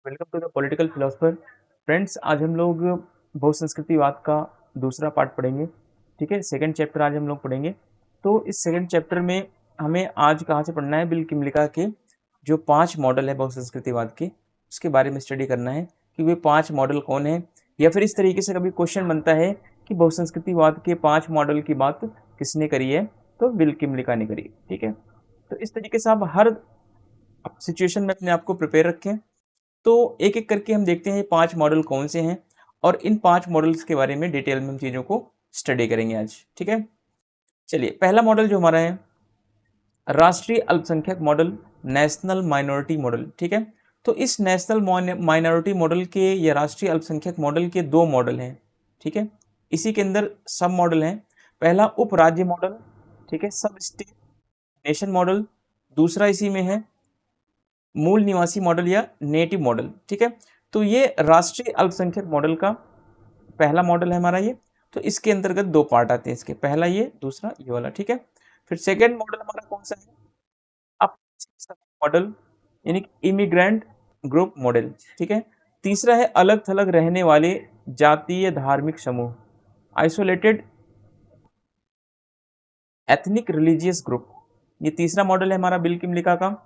Welcome to the political philosopher. Friends, आज हम लोग बहुसंस्कृतिवाद का दूसरा पार्ट पढ़ेंगे। ठीक है, सेकंड चैप्टर आज हम लोग पढ़ेंगे। तो इस सेकंड चैप्टर में हमें आज कहाँ से पढ़ना है, बिल किमलिका के जो 5 मॉडल है बहुसंस्कृतिवाद के, उसके बारे में स्टडी करना है कि वे 5 मॉडल कौन है। या फिर इस तरीके से कभी क्वेश्चन बनता है कि बहुसंस्कृतिवाद के 5 मॉडल की बात किसने करी है, तो बिल किमलिका ने करी। ठीक है, तो इस तरीके से आप हर सिचुएशन में अपने आप को प्रिपेयर रखें। तो एक एक करके हम देखते हैं ये 5 मॉडल कौन से हैं, और इन 5 मॉडल्स के बारे में डिटेल में हम चीज़ों को स्टडी करेंगे आज। ठीक है, चलिए पहला मॉडल जो हमारा है राष्ट्रीय अल्पसंख्यक मॉडल, नेशनल माइनॉरिटी मॉडल। ठीक है, तो इस नेशनल माइनॉरिटी मॉडल के या राष्ट्रीय अल्पसंख्यक मॉडल के 2 मॉडल हैं। ठीक है, इसी के अंदर सब मॉडल हैं। पहला उपराज्य मॉडल, ठीक है, सब स्टेट नेशन मॉडल। दूसरा इसी में है मूल निवासी मॉडल या नेटिव मॉडल। ठीक है, तो ये राष्ट्रीय अल्पसंख्यक मॉडल का पहला मॉडल है हमारा ये। तो इसके अंतर्गत 2 पार्ट आते हैं इसके, पहला ये, दूसरा ये वाला। ठीक है, फिर सेकेंड मॉडल हमारा कौन सा है, अब मॉडल यानी कि इमिग्रेंट ग्रुप मॉडल। ठीक है, तीसरा है अलग थलग रहने वाले जातीय धार्मिक समूह, आइसोलेटेड एथनिक रिलीजियस ग्रुप। ये तीसरा मॉडल है हमारा बिल किमलिका का।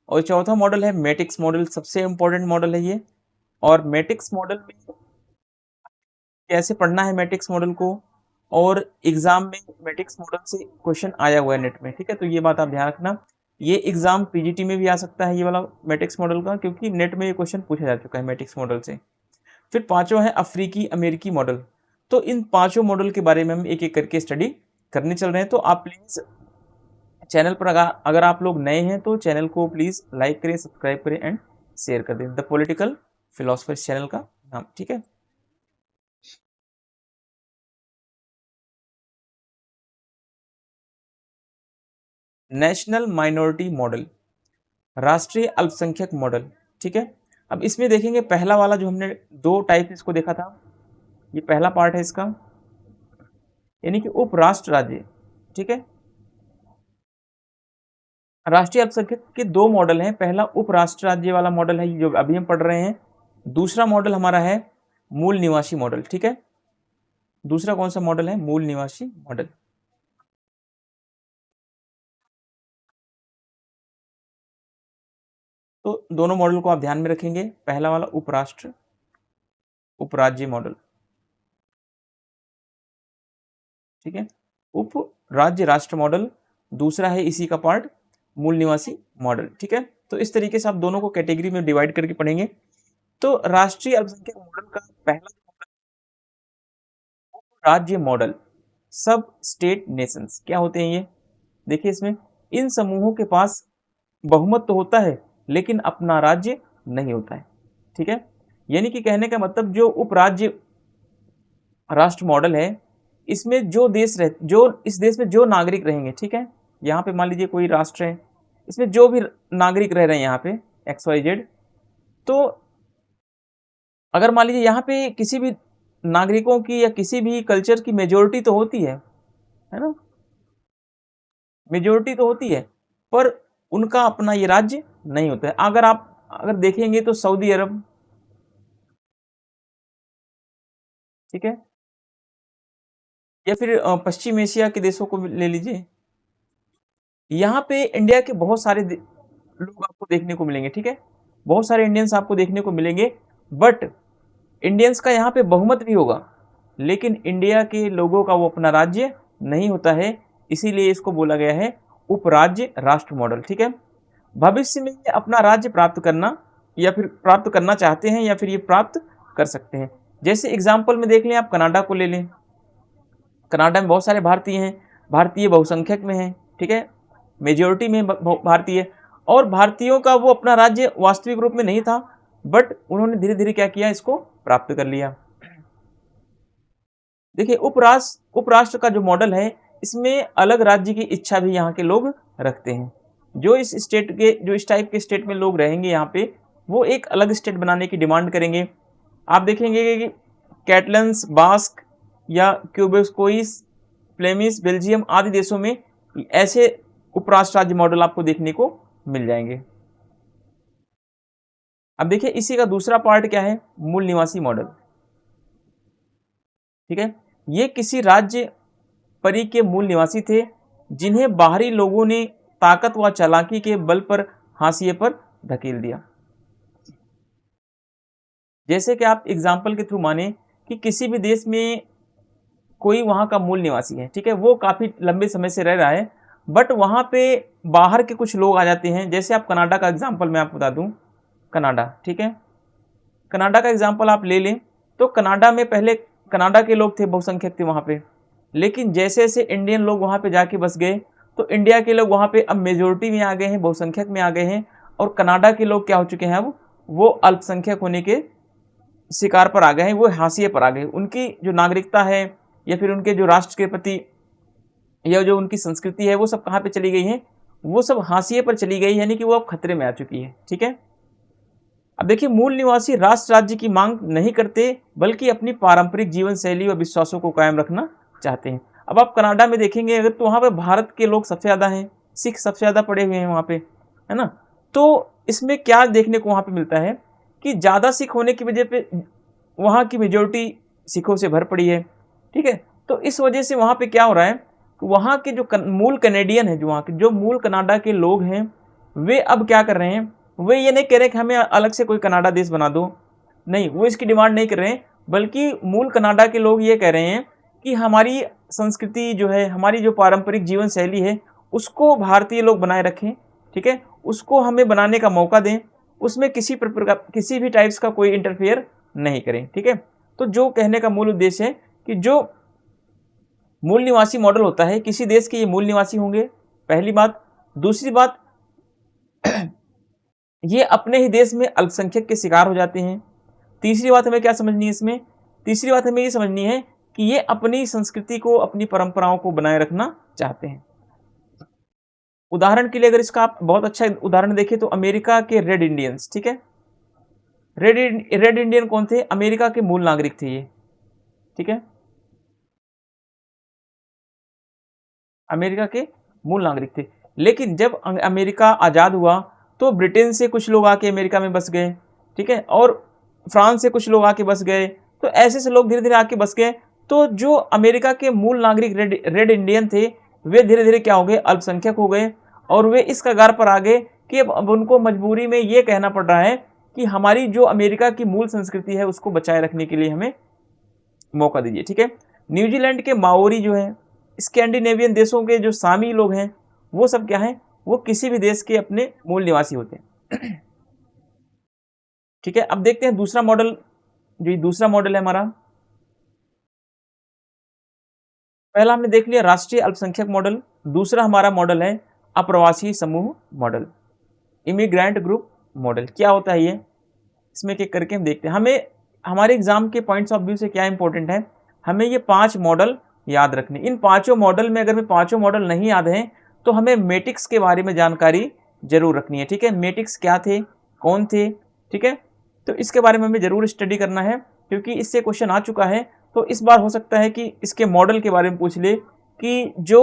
और चौथा मॉडल है मैट्रिक्स मॉडल, सबसे इंपॉर्टेंट मॉडल है ये। और मैट्रिक्स मॉडल में कैसे पढ़ना है मैट्रिक्स मॉडल को, और एग्जाम में मैट्रिक्स मॉडल से क्वेश्चन आया हुआ है नेट में। ठीक है, तो ये बात आप ध्यान रखना, ये एग्जाम पीजीटी में भी आ सकता है ये वाला मैट्रिक्स मॉडल का, क्योंकि नेट में ये क्वेश्चन पूछा जा चुका है मैट्रिक्स मॉडल से। फिर पांचवा है अफ्रीकी अमेरिकी मॉडल। तो इन पांचों मॉडल के बारे में हम एक एक करके स्टडी करने चल रहे हैं। तो आप प्लीज चैनल पर अगर आप लोग नए हैं तो चैनल को प्लीज लाइक करें, सब्सक्राइब करें एंड शेयर कर दें। द पॉलिटिकल फिलोसफर चैनल का नाम। ठीक है, नेशनल माइनॉरिटी मॉडल, राष्ट्रीय अल्पसंख्यक मॉडल। ठीक है, अब इसमें देखेंगे पहला वाला जो हमने 2 टाइप इसको देखा था, ये पहला पार्ट है इसका, यानी कि उपराष्ट्र राज्य। ठीक है, राष्ट्रीय अल्पसंख्यक के 2 मॉडल हैं। पहला उपराष्ट्र राज्य वाला मॉडल है जो अभी हम पढ़ रहे हैं। दूसरा मॉडल हमारा है मूल निवासी मॉडल। ठीक है, दूसरा कौन सा मॉडल है, मूल निवासी मॉडल। तो दोनों मॉडल को आप ध्यान में रखेंगे, पहला वाला उपराष्ट्र उपराज्य मॉडल। ठीक है, उप राज्य राष्ट्र मॉडल, दूसरा है इसी का पार्ट मूल निवासी मॉडल। ठीक है, तो इस तरीके से आप दोनों को कैटेगरी में डिवाइड करके पढ़ेंगे। तो राष्ट्रीय अल्पसंख्यक मॉडल का पहला राज्य मॉडल, सब स्टेट नेशंस क्या होते हैं ये, देखिए इसमें इन समूहों के पास बहुमत तो होता है लेकिन अपना राज्य नहीं होता है। ठीक है, यानी कि कहने का मतलब जो उपराज्य राष्ट्र मॉडल है, इसमें जो देश रह जो इस देश में जो नागरिक रहेंगे, ठीक है, यहाँ पे मान लीजिए कोई राष्ट्र है, इसमें जो भी नागरिक रह रहे हैं यहाँ पे एक्स वाई जेड, तो अगर मान लीजिए यहाँ पे किसी भी नागरिकों की या किसी भी कल्चर की मेजोरिटी तो होती है ना, मेजोरिटी तो होती है, पर उनका अपना ये राज्य नहीं होता है। अगर आप अगर देखेंगे तो सऊदी अरब, ठीक है, या फिर पश्चिम एशिया के देशों को ले लीजिए, यहाँ पे इंडिया के बहुत सारे लोग आपको देखने को मिलेंगे। ठीक है, बहुत सारे इंडियंस आपको देखने को मिलेंगे, बट इंडियंस का यहाँ पे बहुमत भी होगा, लेकिन इंडिया के लोगों का वो अपना राज्य नहीं होता है। इसीलिए इसको बोला गया है उपराज्य राष्ट्र मॉडल। ठीक है, भविष्य में ये अपना राज्य प्राप्त करना या फिर प्राप्त करना चाहते हैं या फिर ये प्राप्त कर सकते हैं। जैसे एग्जाम्पल में देख लें, आप कनाडा को ले लें, कनाडा में बहुत सारे भारतीय हैं, भारतीय बहुसंख्यक में हैं। ठीक है, मेजोरिटी में भारतीय, और भारतीयों का वो अपना राज्य वास्तविक रूप में नहीं था, बट उन्होंने धीरे धीरे क्या किया, इसको प्राप्त कर लिया। देखिए उपराष्ट्र का जो मॉडल है, इसमें अलग राज्य की इच्छा भी यहाँ के लोग रखते हैं। जो इस टाइप के स्टेट में लोग रहेंगे यहाँ पे, वो एक अलग स्टेट बनाने की डिमांड करेंगे। आप देखेंगे कि कैटलन्स, बास्क या क्यूबेस्कोइस, फ्लेमिश, बेल्जियम आदि देशों में ऐसे उपराष्ट्र राज्य मॉडल आपको देखने को मिल जाएंगे। अब देखिए इसी का दूसरा पार्ट क्या है, मूल निवासी मॉडल। ठीक है, ये किसी राज्य परी के मूल निवासी थे जिन्हें बाहरी लोगों ने ताकत व चालाकी के बल पर हाशिए पर धकेल दिया। जैसे कि आप एग्जाम्पल के थ्रू माने कि किसी भी देश में कोई वहाँ का मूल निवासी है, ठीक है, वो काफ़ी लंबे समय से रह रहा है, बट वहाँ पे बाहर के कुछ लोग आ जाते हैं। जैसे आप कनाडा का एग्जाम्पल मैं आपको बता दूँ, कनाडा, ठीक है, कनाडा का एग्जाम्पल आप ले लें तो कनाडा में पहले कनाडा के लोग थे, बहुसंख्यक थे वहाँ पे, लेकिन जैसे जैसे इंडियन लोग वहाँ पे जाके बस गए तो इंडिया के लोग वहाँ पे अब मेजोरिटी में आ गए हैं, बहुसंख्यक में आ गए हैं, और कनाडा के लोग क्या हो चुके हैं, अब वो अल्पसंख्यक होने के शिकार पर आ गए हैं, वो हाशिए पर आ गए। उनकी जो नागरिकता है या फिर उनके जो राष्ट्र के प्रति या जो उनकी संस्कृति है वो सब कहाँ पे चली गई है, वो सब हाशिए पर चली गई, यानी कि वो अब खतरे में आ चुकी है। ठीक है, अब देखिए मूल निवासी राष्ट्र राज्य की मांग नहीं करते बल्कि अपनी पारंपरिक जीवन शैली व विश्वासों को कायम रखना चाहते हैं। अब आप कनाडा में देखेंगे अगर तो वहाँ पे भारत के लोग सबसे ज़्यादा हैं, सिख सबसे ज़्यादा पड़े हुए हैं वहाँ पे, है ना। तो इसमें क्या देखने को वहाँ पे मिलता है कि ज़्यादा सिख होने की वजह पे वहाँ की मेजोरिटी सिखों से भर पड़ी है। ठीक है, तो इस वजह से वहाँ पे क्या हो रहा है, वहाँ के जो मूल कनेडियन है, जो वहाँ के जो मूल कनाडा के लोग हैं, वे अब क्या कर रहे हैं, वे ये नहीं कह रहे कि हमें अलग से कोई कनाडा देश बना दो, नहीं, वो इसकी डिमांड नहीं कर रहे हैं, बल्कि मूल कनाडा के लोग ये कह रहे हैं कि हमारी संस्कृति जो है, हमारी जो पारंपरिक जीवन शैली है, उसको भारतीय लोग बनाए रखें। ठीक है, उसको हमें बनाने का मौका दें, उसमें किसी भी टाइप्स का कोई इंटरफेयर नहीं करें। ठीक है, तो जो कहने का मूल उद्देश्य है कि जो मूल निवासी मॉडल होता है, किसी देश के ये मूल निवासी होंगे, पहली बात। दूसरी बात, ये अपने ही देश में अल्पसंख्यक के शिकार हो जाते हैं। तीसरी बात हमें क्या समझनी है इसमें, तीसरी बात हमें ये समझनी है कि ये अपनी संस्कृति को, अपनी परंपराओं को बनाए रखना चाहते हैं। उदाहरण के लिए अगर इसका आप बहुत अच्छा उदाहरण देखें तो अमेरिका के रेड इंडियंस, ठीक है, रेड इंडियन कौन थे, अमेरिका के मूल नागरिक थे ये। ठीक है, अमेरिका के मूल नागरिक थे, लेकिन जब अमेरिका आज़ाद हुआ तो ब्रिटेन से कुछ लोग आके अमेरिका में बस गए। ठीक है, और फ्रांस से कुछ लोग आके बस गए, तो ऐसे से लोग धीरे धीरे आके बस गए। तो जो अमेरिका के मूल नागरिक रेड इंडियन थे, वे धीरे धीरे क्या हो गए, अल्पसंख्यक हो गए, और वे इस कगार पर आ गए कि अब उनको मजबूरी में ये कहना पड़ रहा है कि हमारी जो अमेरिका की मूल संस्कृति है उसको बचाए रखने के लिए हमें मौका दीजिए। ठीक है, न्यूजीलैंड के माओरी जो है, स्कैंडिनेवियन देशों के जो सामी लोग हैं, वो सब क्या है, वो किसी भी देश के अपने मूल निवासी होते हैं। ठीक है, अब देखते हैं दूसरा मॉडल, जो दूसरा मॉडल है हमारा, पहला हमने देख लिया राष्ट्रीय अल्पसंख्यक मॉडल, दूसरा हमारा मॉडल है अप्रवासी समूह मॉडल, इमिग्रेंट ग्रुप मॉडल। क्या होता है ये, इसमें एक करके हम देखते हैं। हमें हमारे एग्जाम के पॉइंट्स ऑफ व्यू से क्या इंपॉर्टेंट है, हमें ये 5 मॉडल याद रखने। इन पांचों मॉडल में अगर हमें पांचों मॉडल नहीं याद हैं तो हमें मैट्रिक्स के बारे में जानकारी जरूर रखनी है। ठीक है, मैट्रिक्स क्या थे, कौन थे, ठीक है, तो इसके बारे में हमें जरूर स्टडी करना है, क्योंकि इससे क्वेश्चन आ चुका है। तो इस बार हो सकता है कि इसके मॉडल के बारे में पूछ ले कि जो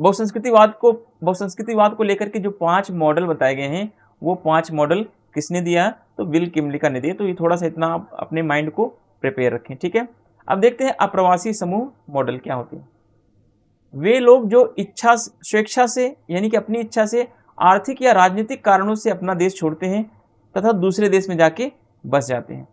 बहुसंस्कृतिवाद को लेकर के जो 5 मॉडल बताए गए हैं, वो 5 मॉडल किसने दिया, तो विल किमलिका ने दिया। तो ये थोड़ा सा इतना आप अपने माइंड को प्रिपेयर रखें। ठीक है, अब देखते हैं अप्रवासी समूह मॉडल क्या होते हैं। वे लोग जो स्वेच्छा से, यानी कि अपनी इच्छा से आर्थिक या राजनीतिक कारणों से अपना देश छोड़ते हैं तथा दूसरे देश में जाके बस जाते हैं।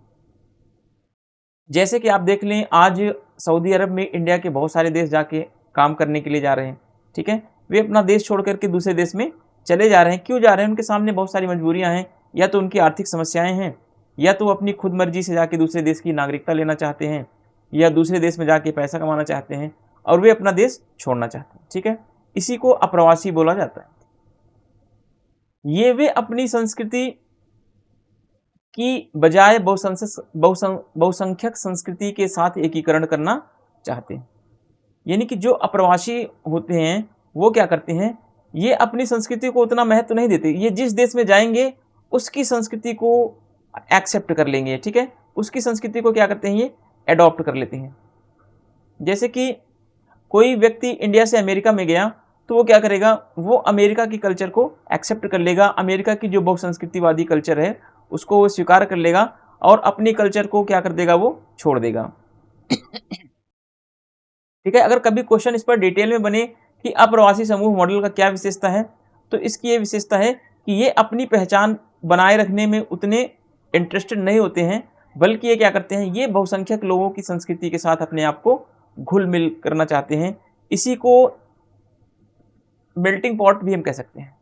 जैसे कि आप देख लें, आज सऊदी अरब में इंडिया के बहुत सारे देश जाके काम करने के लिए जा रहे हैं। ठीक है, वे अपना देश छोड़ करके दूसरे देश में चले जा रहे हैं। क्यों जा रहे हैं, उनके सामने बहुत सारी मजबूरियां हैं, या तो उनकी आर्थिक समस्याएं हैं, या तो अपनी खुद मर्जी से जाके दूसरे देश की नागरिकता लेना चाहते हैं, या दूसरे देश में जाके पैसा कमाना चाहते हैं, और वे अपना देश छोड़ना चाहते हैं। ठीक है, इसी को अप्रवासी बोला जाता है। ये वे अपनी संस्कृति की बजाय बहुसंख्यक संस्कृति के साथ एकीकरण करना चाहते हैं। यानी कि जो अप्रवासी होते हैं वो क्या करते हैं, ये अपनी संस्कृति को उतना महत्व नहीं देते। ये जिस देश में जाएंगे उसकी संस्कृति को एक्सेप्ट कर लेंगे। ठीक है, उसकी संस्कृति को क्या करते हैं, ये एडॉप्ट कर लेते हैं। जैसे कि कोई व्यक्ति इंडिया से अमेरिका में गया तो वो क्या करेगा, वो अमेरिका की कल्चर को एक्सेप्ट कर लेगा, अमेरिका की जो बहुसंस्कृतिवादी कल्चर है उसको वो स्वीकार कर लेगा और अपनी कल्चर को क्या कर देगा, वो छोड़ देगा। ठीक है, अगर कभी क्वेश्चन इस पर डिटेल में बने कि अप्रवासी समूह मॉडल का क्या विशेषता है, तो इसकी ये विशेषता है कि ये अपनी पहचान बनाए रखने में उतने इंटरेस्टेड नहीं होते हैं, बल्कि ये क्या करते हैं, ये बहुसंख्यक लोगों की संस्कृति के साथ अपने आप को घुल मिल करना चाहते हैं। इसी को मेल्टिंग पॉट भी हम कह सकते हैं।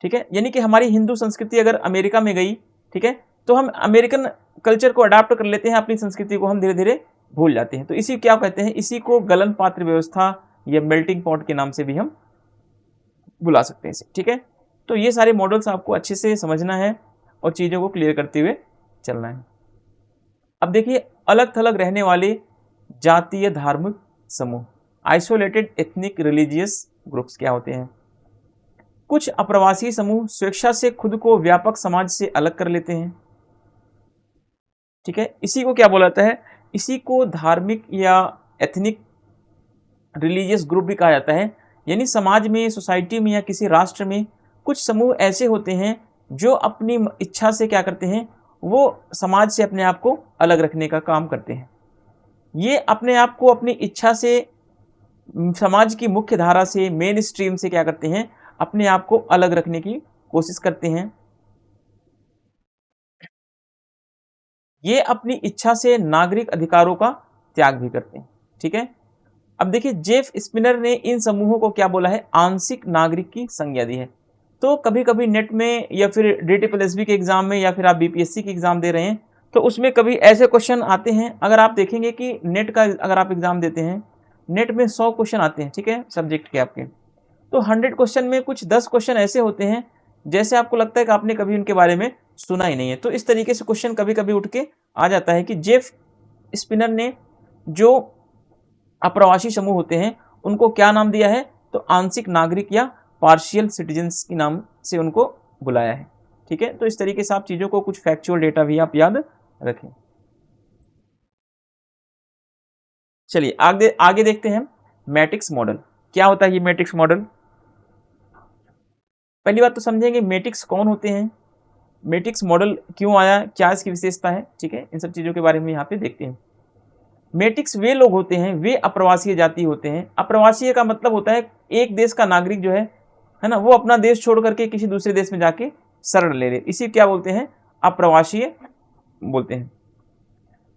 ठीक है, यानी कि हमारी हिंदू संस्कृति अगर अमेरिका में गई, ठीक है, तो हम अमेरिकन कल्चर को अडाप्ट कर लेते हैं, अपनी संस्कृति को हम धीरे धीरे भूल जाते हैं। तो इसी क्या कहते हैं, इसी को गलन पात्र व्यवस्था या मेल्टिंग पॉट के नाम से भी हम बुला सकते हैं इसे। ठीक है, तो ये सारे मॉडल्स आपको अच्छे से समझना है और चीज़ों को क्लियर करते हुए चलना है। अब देखिए, अलग थलग रहने वाले जातीय धार्मिक समूह, आइसोलेटेड एथनिक रिलीजियस ग्रुप्स क्या होते हैं। कुछ अप्रवासी समूह स्वेच्छा से खुद को व्यापक समाज से अलग कर लेते हैं। ठीक है, इसी को क्या बोला जाता है, इसी को धार्मिक या एथनिक रिलीजियस ग्रुप भी कहा जाता है। यानी समाज में, सोसाइटी में या किसी राष्ट्र में कुछ समूह ऐसे होते हैं जो अपनी इच्छा से क्या करते हैं, वो समाज से अपने आप को अलग रखने का काम करते हैं। ये अपने आप को अपनी इच्छा से समाज की मुख्य धारा से, मेन स्ट्रीम से क्या करते हैं, अपने आप को अलग रखने की कोशिश करते हैं। ये अपनी इच्छा से नागरिक अधिकारों का त्याग भी करते हैं। ठीक है, अब देखिए, जेफ स्पिनर ने इन समूहों को क्या बोला है, आंशिक नागरिक की संज्ञा दी है। तो कभी कभी नेट में या फिर DTPSB के एग्जाम में या फिर आप BPSC की एग्जाम दे रहे हैं, तो उसमें कभी ऐसे क्वेश्चन आते हैं। अगर आप देखेंगे कि नेट का अगर आप एग्जाम देते हैं, नेट में 100 क्वेश्चन आते हैं, ठीक है, सब्जेक्ट के आपके, तो 100 क्वेश्चन में कुछ 10 क्वेश्चन ऐसे होते हैं जैसे आपको लगता है कि आपने कभी उनके बारे में सुना ही नहीं है। तो इस तरीके से क्वेश्चन कभी कभी उठ के आ जाता है कि जेफ स्पिनर ने जो अप्रवासी समूह होते हैं उनको क्या नाम दिया है, तो आंशिक नागरिक या पार्शियल सिटीजन्स के नाम से उनको बुलाया है। ठीक है, तो इस तरीके से आप चीज़ों को, कुछ फैक्चुअल डेटा भी आप याद रखें। चलिए आगे आगे देखते हैं, मैट्रिक्स मॉडल क्या होता है। ये मैट्रिक्स मॉडल, पहली बात तो समझेंगे मैट्रिक्स कौन होते हैं, मैट्रिक्स मॉडल क्यों आया, क्या इसकी विशेषता है। ठीक है, इन सब चीज़ों के बारे में यहाँ पे देखते हैं। मैट्रिक्स वे लोग होते हैं, वे अप्रवासीय जाति होते हैं। अप्रवासीय का मतलब होता है एक देश का नागरिक जो है ना, वो अपना देश छोड़ करके किसी दूसरे देश में जाके शरण ले ले, इसी क्या बोलते हैं, अप्रवासीय बोलते हैं।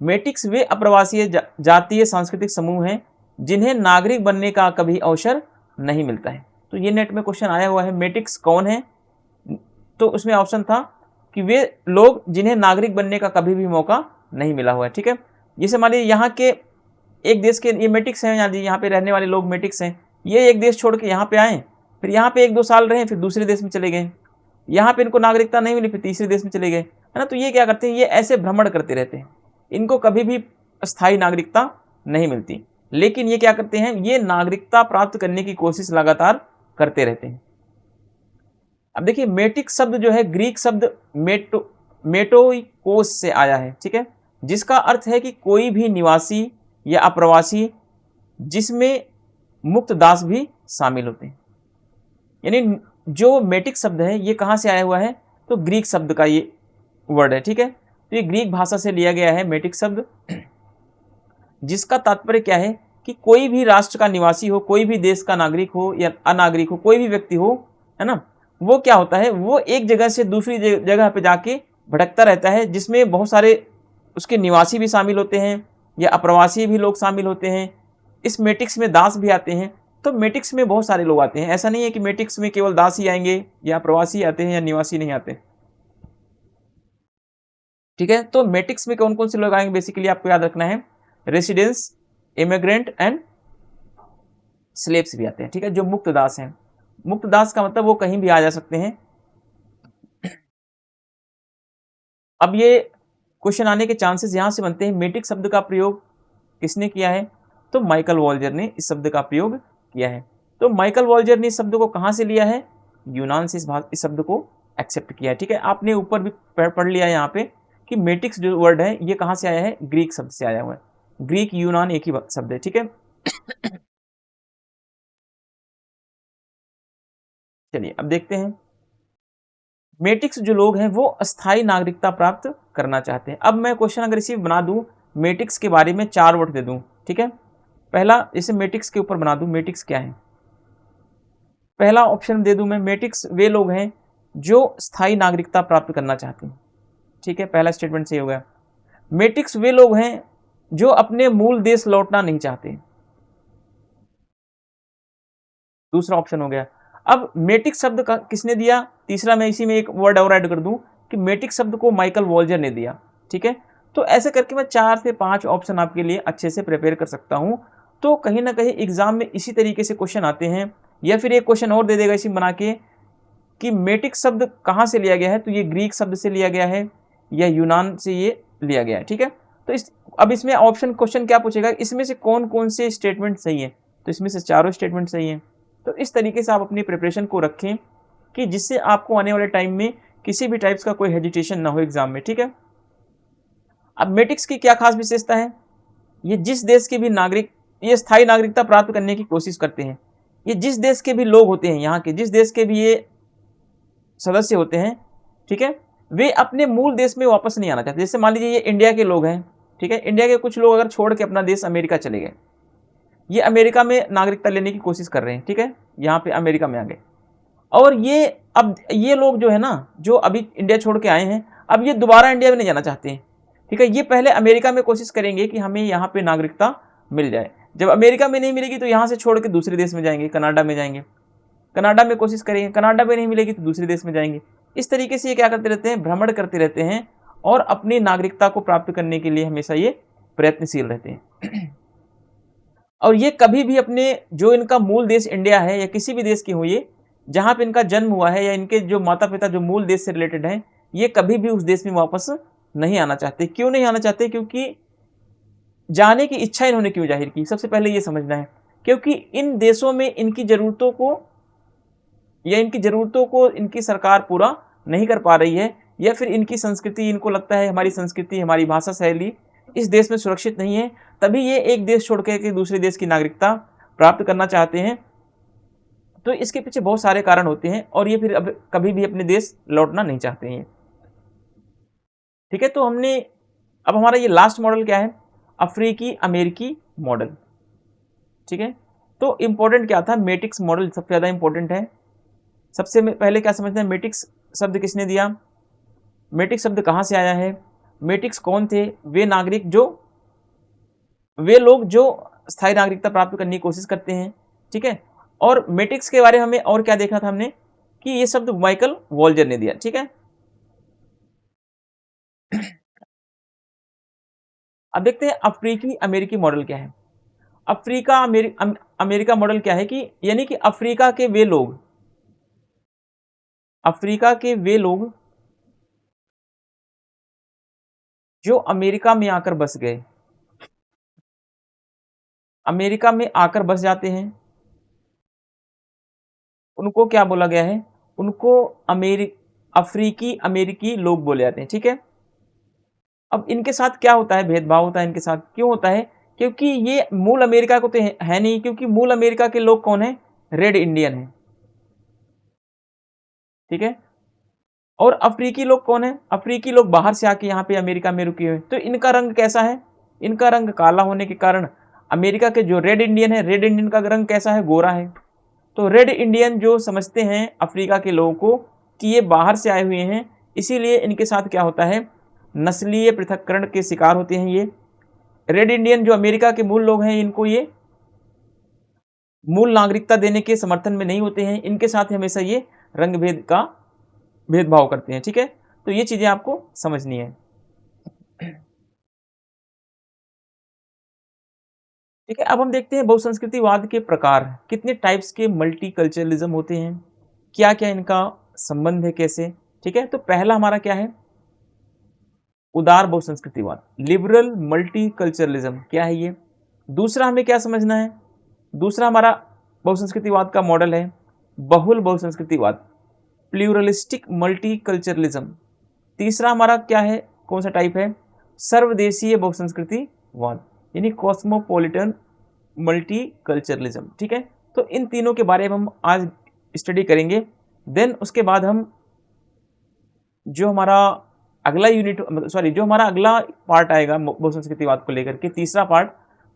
मैट्रिक्स वे अप्रवासीय जातीय सांस्कृतिक समूह हैं जिन्हें नागरिक बनने का कभी अवसर नहीं मिलता है। तो ये नेट में क्वेश्चन आया हुआ है, मैट्रिक्स कौन है, तो उसमें ऑप्शन था कि वे लोग जिन्हें नागरिक बनने का कभी भी मौका नहीं मिला हुआ है। ठीक है, जैसे मान लीजिए यहाँ के एक देश के ये मैट्रिक्स हैं, यहाँ पे रहने वाले लोग मैट्रिक्स हैं, ये एक देश छोड़ के यहाँ पे आए, फिर यहाँ पे 1-2 साल रहे, फिर दूसरे देश में चले गए, यहाँ पे इनको नागरिकता नहीं मिली, फिर तीसरे देश में चले गए, है ना। तो ये क्या करते हैं, ये ऐसे भ्रमण करते रहते हैं, इनको कभी भी स्थायी नागरिकता नहीं मिलती, लेकिन ये क्या करते हैं, ये नागरिकता प्राप्त करने की कोशिश लगातार करते रहते हैं। अब देखिए, मैट्रिक्स शब्द जो है ग्रीक शब्द मेटोइकोस से आया है। ठीक है, जिसका अर्थ है कि कोई भी निवासी या अप्रवासी जिसमें मुक्त दास भी शामिल होते हैं। यानी जो मैट्रिक्स शब्द है ये कहाँ से आया हुआ है, तो ग्रीक शब्द का ये वर्ड है। ठीक है, तो ये ग्रीक भाषा से लिया गया है मैट्रिक्स शब्द, जिसका तात्पर्य क्या है कि कोई भी राष्ट्र का निवासी हो, कोई भी देश का नागरिक हो या अनागरिक हो, कोई भी व्यक्ति हो, है ना, वो क्या होता है, वो एक जगह से दूसरी जगह पे जाके भटकता रहता है, जिसमें बहुत सारे उसके निवासी भी शामिल होते हैं या अप्रवासी भी लोग शामिल होते हैं। इस मैट्रिक्स में दास भी आते हैं। तो मैट्रिक्स में बहुत सारे लोग आते हैं, ऐसा नहीं है कि मैट्रिक्स में केवल दास ही आएंगे या प्रवासी आते हैं या निवासी नहीं आते। ठीक है, तो मैट्रिक्स में कौन कौन से लोग आएंगे, बेसिकली आपको याद रखना है, रेसिडेंस, इमिग्रेंट एंड स्लेव्स भी आते हैं। ठीक है, जो मुक्त दास हैं, मुक्त दास का मतलब वो कहीं भी आ जा सकते हैं। अब ये क्वेश्चन आने के चांसेस यहां से बनते हैं, मैट्रिक्स शब्द का प्रयोग किसने किया है, तो माइकल वॉल्जर ने इस शब्द का प्रयोग किया है। तो माइकल वॉल्जर ने इस शब्द को कहां से लिया है, यूनान से इस शब्द को एक्सेप्ट किया है। ठीक है, आपने ऊपर भी पढ़ लिया है यहाँ पे कि मैट्रिक्स जो वर्ड है ये कहां से आया है, ग्रीक शब्द से आया हुआ है, ग्रीक यूनान एक ही शब्द है। ठीक है, चलिए अब देखते हैं, मेटिक्स जो लोग हैं वो अस्थायी नागरिकता प्राप्त करना चाहते हैं। अब मैं क्वेश्चन अगर इसी बना दूं, मेटिक्स के बारे में 4 वर्ड दे दूं, ठीक है। पहला इसे मेटिक्स के ऊपर बना दूं, मेटिक्स क्या है। पहला ऑप्शन दे दूं मैं, मेटिक्स वे लोग हैं जो स्थायी नागरिकता प्राप्त करना चाहते हैं, ठीक है, पहला स्टेटमेंट सही हो गया। मेटिक्स वे लोग हैं जो अपने मूल देश लौटना नहीं चाहते, दूसरा ऑप्शन हो गया। अब मेटिक शब्द का किसने दिया, तीसरा मैं इसी में एक वर्ड और ऐड कर दूं कि मेटिक शब्द को माइकल वॉल्जर ने दिया, ठीक है। तो ऐसे करके मैं 4 से 5 ऑप्शन आपके लिए अच्छे से प्रिपेयर कर सकता हूं। तो कहीं ना कहीं एग्जाम में इसी तरीके से क्वेश्चन आते हैं, या फिर एक क्वेश्चन और दे देगा इसी बना के कि मेटिक शब्द कहाँ से लिया गया है, तो ये ग्रीक शब्द से लिया गया है या यूनान से ये लिया गया है, ठीक है। तो अब इसमें ऑप्शन क्वेश्चन क्या पूछेगा, इसमें से कौन कौन से स्टेटमेंट सही है, तो इसमें से चारों स्टेटमेंट सही है। तो इस तरीके से आप अपनी प्रिपरेशन को रखें कि जिससे आपको आने वाले टाइम में किसी भी टाइप्स का कोई हेजिटेशन ना हो एग्जाम में, ठीक है। अब मेटिक्स की क्या खास विशेषता है, ये जिस देश के भी नागरिक, ये स्थायी नागरिकता प्राप्त करने की कोशिश करते हैं, ये जिस देश के भी लोग होते हैं, यहाँ के जिस देश के भी ये सदस्य होते हैं, ठीक है, वे अपने मूल देश में वापस नहीं आना चाहते। जैसे मान लीजिए ये इंडिया के लोग हैं, ठीक है, इंडिया के कुछ लोग अगर छोड़ के अपना देश अमेरिका चले गए, ये अमेरिका में नागरिकता लेने की कोशिश कर रहे हैं, ठीक है, यहाँ पे अमेरिका में आ गए, और ये अब ये लोग जो है ना, जो अभी इंडिया छोड़ के आए हैं, अब ये दोबारा इंडिया में नहीं जाना चाहते हैं, ठीक है। ये पहले अमेरिका में कोशिश करेंगे कि हमें यहाँ पे नागरिकता मिल जाए। जब अमेरिका में नहीं मिलेगी तो यहाँ से छोड़ के दूसरे देश में जाएंगे, कनाडा में जाएंगे, कनाडा में कोशिश करेंगे, कनाडा में नहीं मिलेगी तो दूसरे देश में जाएंगे। इस तरीके से ये क्या करते रहते हैं, भ्रमण करते रहते हैं और अपनी नागरिकता को प्राप्त करने के लिए हमेशा ये प्रयत्नशील रहते हैं। और ये कभी भी अपने जो इनका मूल देश इंडिया है या किसी भी देश के हो, ये जहाँ पे इनका जन्म हुआ है या इनके जो माता पिता जो मूल देश से रिलेटेड हैं, ये कभी भी उस देश में वापस नहीं आना चाहते। क्यों नहीं आना चाहते, क्योंकि जाने की इच्छा इन्होंने क्यों जाहिर की, सबसे पहले ये समझना है। क्योंकि इन देशों में इनकी ज़रूरतों को इनकी सरकार पूरा नहीं कर पा रही है, या फिर इनकी संस्कृति, इनको लगता है हमारी संस्कृति, हमारी भाषा शैली इस देश में सुरक्षित नहीं है, तभी ये एक देश छोड़ के दूसरे देश की नागरिकता प्राप्त करना चाहते हैं। तो इसके पीछे बहुत सारे कारण होते हैं, और ये फिर अब कभी भी अपने देश लौटना नहीं चाहते हैं, ठीक है। तो हमने अब हमारा ये लास्ट मॉडल क्या है, अफ्रीकी अमेरिकी मॉडल, ठीक है। तो इंपॉर्टेंट क्या था, मेटिक्स मॉडल सबसे ज़्यादा इंपॉर्टेंट है। सबसे पहले क्या समझते हैं, मेटिक्स शब्द किसने दिया, मेटिक्स शब्द कहाँ से आया है, मेटिक्स कौन थे, वे लोग जो स्थायी नागरिकता प्राप्त करने की कोशिश करते हैं, ठीक है। और मेटिक्स के बारे में हमें और क्या देखा था हमने, कि ये शब्द माइकल वॉल्जर ने दिया, ठीक है। अब देखते हैं अफ्रीकी अमेरिकी मॉडल क्या है। अमेरिका मॉडल क्या है, कि यानी कि अफ्रीका के वे लोग जो अमेरिका में आकर बस गए, अमेरिका में आकर बस जाते हैं, उनको क्या बोला गया है, उनको अफ्रीकी अमेरिकी लोग बोले जाते हैं, ठीक है। अब इनके साथ क्या होता है, भेदभाव होता है इनके साथ, क्यों होता है, क्योंकि ये मूल अमेरिका को तो है नहीं, क्योंकि मूल अमेरिका के लोग कौन है, रेड इंडियन है, ठीक है। और अफ्रीकी लोग कौन है, अफ्रीकी लोग बाहर से आके यहाँ पे अमेरिका में रुके हुए, तो इनका रंग कैसा है, इनका रंग काला होने के कारण अमेरिका के जो रेड इंडियन है, रेड इंडियन का रंग कैसा है, गोरा है। तो रेड इंडियन जो समझते हैं अफ्रीका के लोगों को कि ये बाहर से आए हुए हैं, इसीलिए इनके साथ क्या होता है, नस्लीय पृथक्करण के शिकार होते हैं। ये रेड इंडियन जो अमेरिका के मूल लोग हैं, इनको ये मूल नागरिकता देने के समर्थन में नहीं होते हैं, इनके साथ हमेशा ये रंग भेद का भेदभाव करते हैं, ठीक है। तो ये चीजें आपको समझनी है, ठीक है। अब हम देखते हैं बहुसंस्कृतिवाद के प्रकार, कितने टाइप्स के मल्टीकल्चरलिज्म होते हैं, क्या क्या इनका संबंध है, कैसे, ठीक है। तो पहला हमारा क्या है, उदार बहुसंस्कृतिवाद, लिबरल मल्टीकल्चरलिज्म, क्या है ये। दूसरा हमें क्या समझना है, दूसरा हमारा बहुसंस्कृतिवाद का मॉडल है बहुल बहुसंस्कृतिवाद, प्लूरलिस्टिक मल्टीकल्चरलिज्म। तीसरा हमारा क्या है, कौन सा टाइप है, सर्वदेशीय बहुसंस्कृतिवाद, यानी कॉस्मोपॉलिटन मल्टीकल्चरलिज्म, ठीक है। तो इन तीनों के बारे में हम आज स्टडी करेंगे। देन उसके बाद हम जो हमारा अगला यूनिट, सॉरी, जो हमारा अगला पार्ट आएगा बहुसंस्कृतिवाद को लेकर के, तीसरा पार्ट,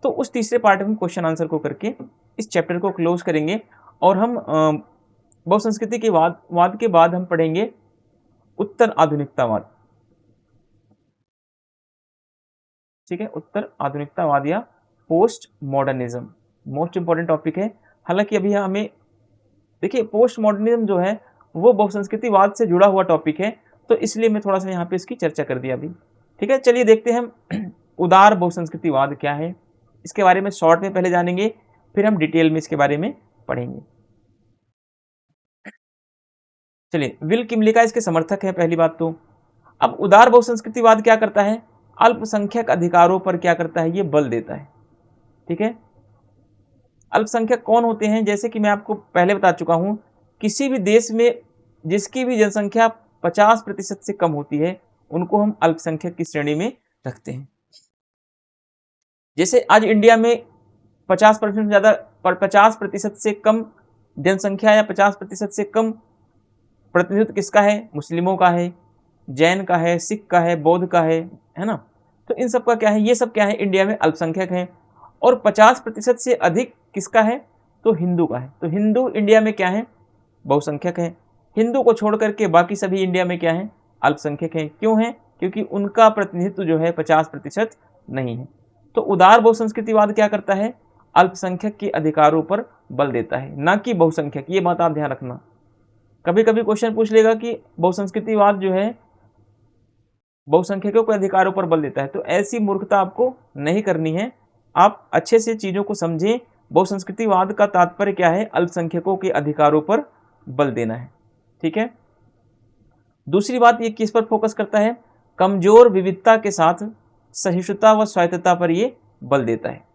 तो उस तीसरे पार्ट में क्वेश्चन आंसर को करके इस चैप्टर को क्लोज करेंगे। और हम बहुसंस्कृति के वाद के बाद हम पढ़ेंगे उत्तर आधुनिकतावाद। ठीक है, उत्तर आधुनिकतावाद या post modernism most important topic है। हालांकि अभी हमें देखिए, पोस्ट मॉडर्निज्म जो है वो बहुसंस्कृतिवाद से जुड़ा हुआ टॉपिक है, तो इसलिए मैं थोड़ा सा यहाँ पे इसकी चर्चा कर दिया अभी। ठीक है, चलिए देखते हैं हम उदार बहुसंस्कृतिवाद क्या है, इसके बारे में शॉर्ट में पहले जानेंगे, फिर हम डिटेल में इसके बारे में पढ़ेंगे। चलिए, विल किमलिका इसके समर्थक है पहली बात तो। अब उदार बहुसंस्कृतिवाद क्या करता है, अल्पसंख्यक अधिकारों पर क्या करता है, ये बल देता है। ठीक है, अल्पसंख्यक कौन होते हैं, जैसे कि मैं आपको पहले बता चुका हूं, किसी भी देश में जिसकी भी जनसंख्या 50% से कम होती है उनको हम अल्पसंख्यक की श्रेणी में रखते हैं। जैसे आज इंडिया में 50% ज्यादा, 50% से कम जनसंख्या या 50% से कम प्रतिनिधित्व किसका है, मुस्लिमों का है, जैन का है, सिख का है, बौद्ध का है ना। तो इन सब का क्या है, ये सब क्या है, इंडिया में अल्पसंख्यक है। और 50% से अधिक किसका है, तो हिंदू का है। तो हिंदू इंडिया में क्या है, बहुसंख्यक है। हिंदू को छोड़ करके बाकी सभी इंडिया में क्या है, अल्पसंख्यक है। क्यों है, क्योंकि उनका प्रतिनिधित्व जो है 50% नहीं है। तो उदार बहुसंस्कृतिवाद क्या करता है, अल्पसंख्यक के अधिकारों पर बल देता है, ना कि बहुसंख्यक। ये बात आप ध्यान रखना, कभी कभी क्वेश्चन पूछ लेगा कि बहुसंस्कृतिवाद जो है बहुसंख्यकों के अधिकारों पर बल देता है, तो ऐसी मूर्खता आपको नहीं करनी है। आप अच्छे से चीजों को समझें, बहुसंस्कृतिवाद का तात्पर्य क्या है, अल्पसंख्यकों के अधिकारों पर बल देना है। ठीक है, दूसरी बात ये किस पर फोकस करता है, कमजोर विविधता के साथ सहिष्णुता व स्वायत्तता पर ये बल देता है।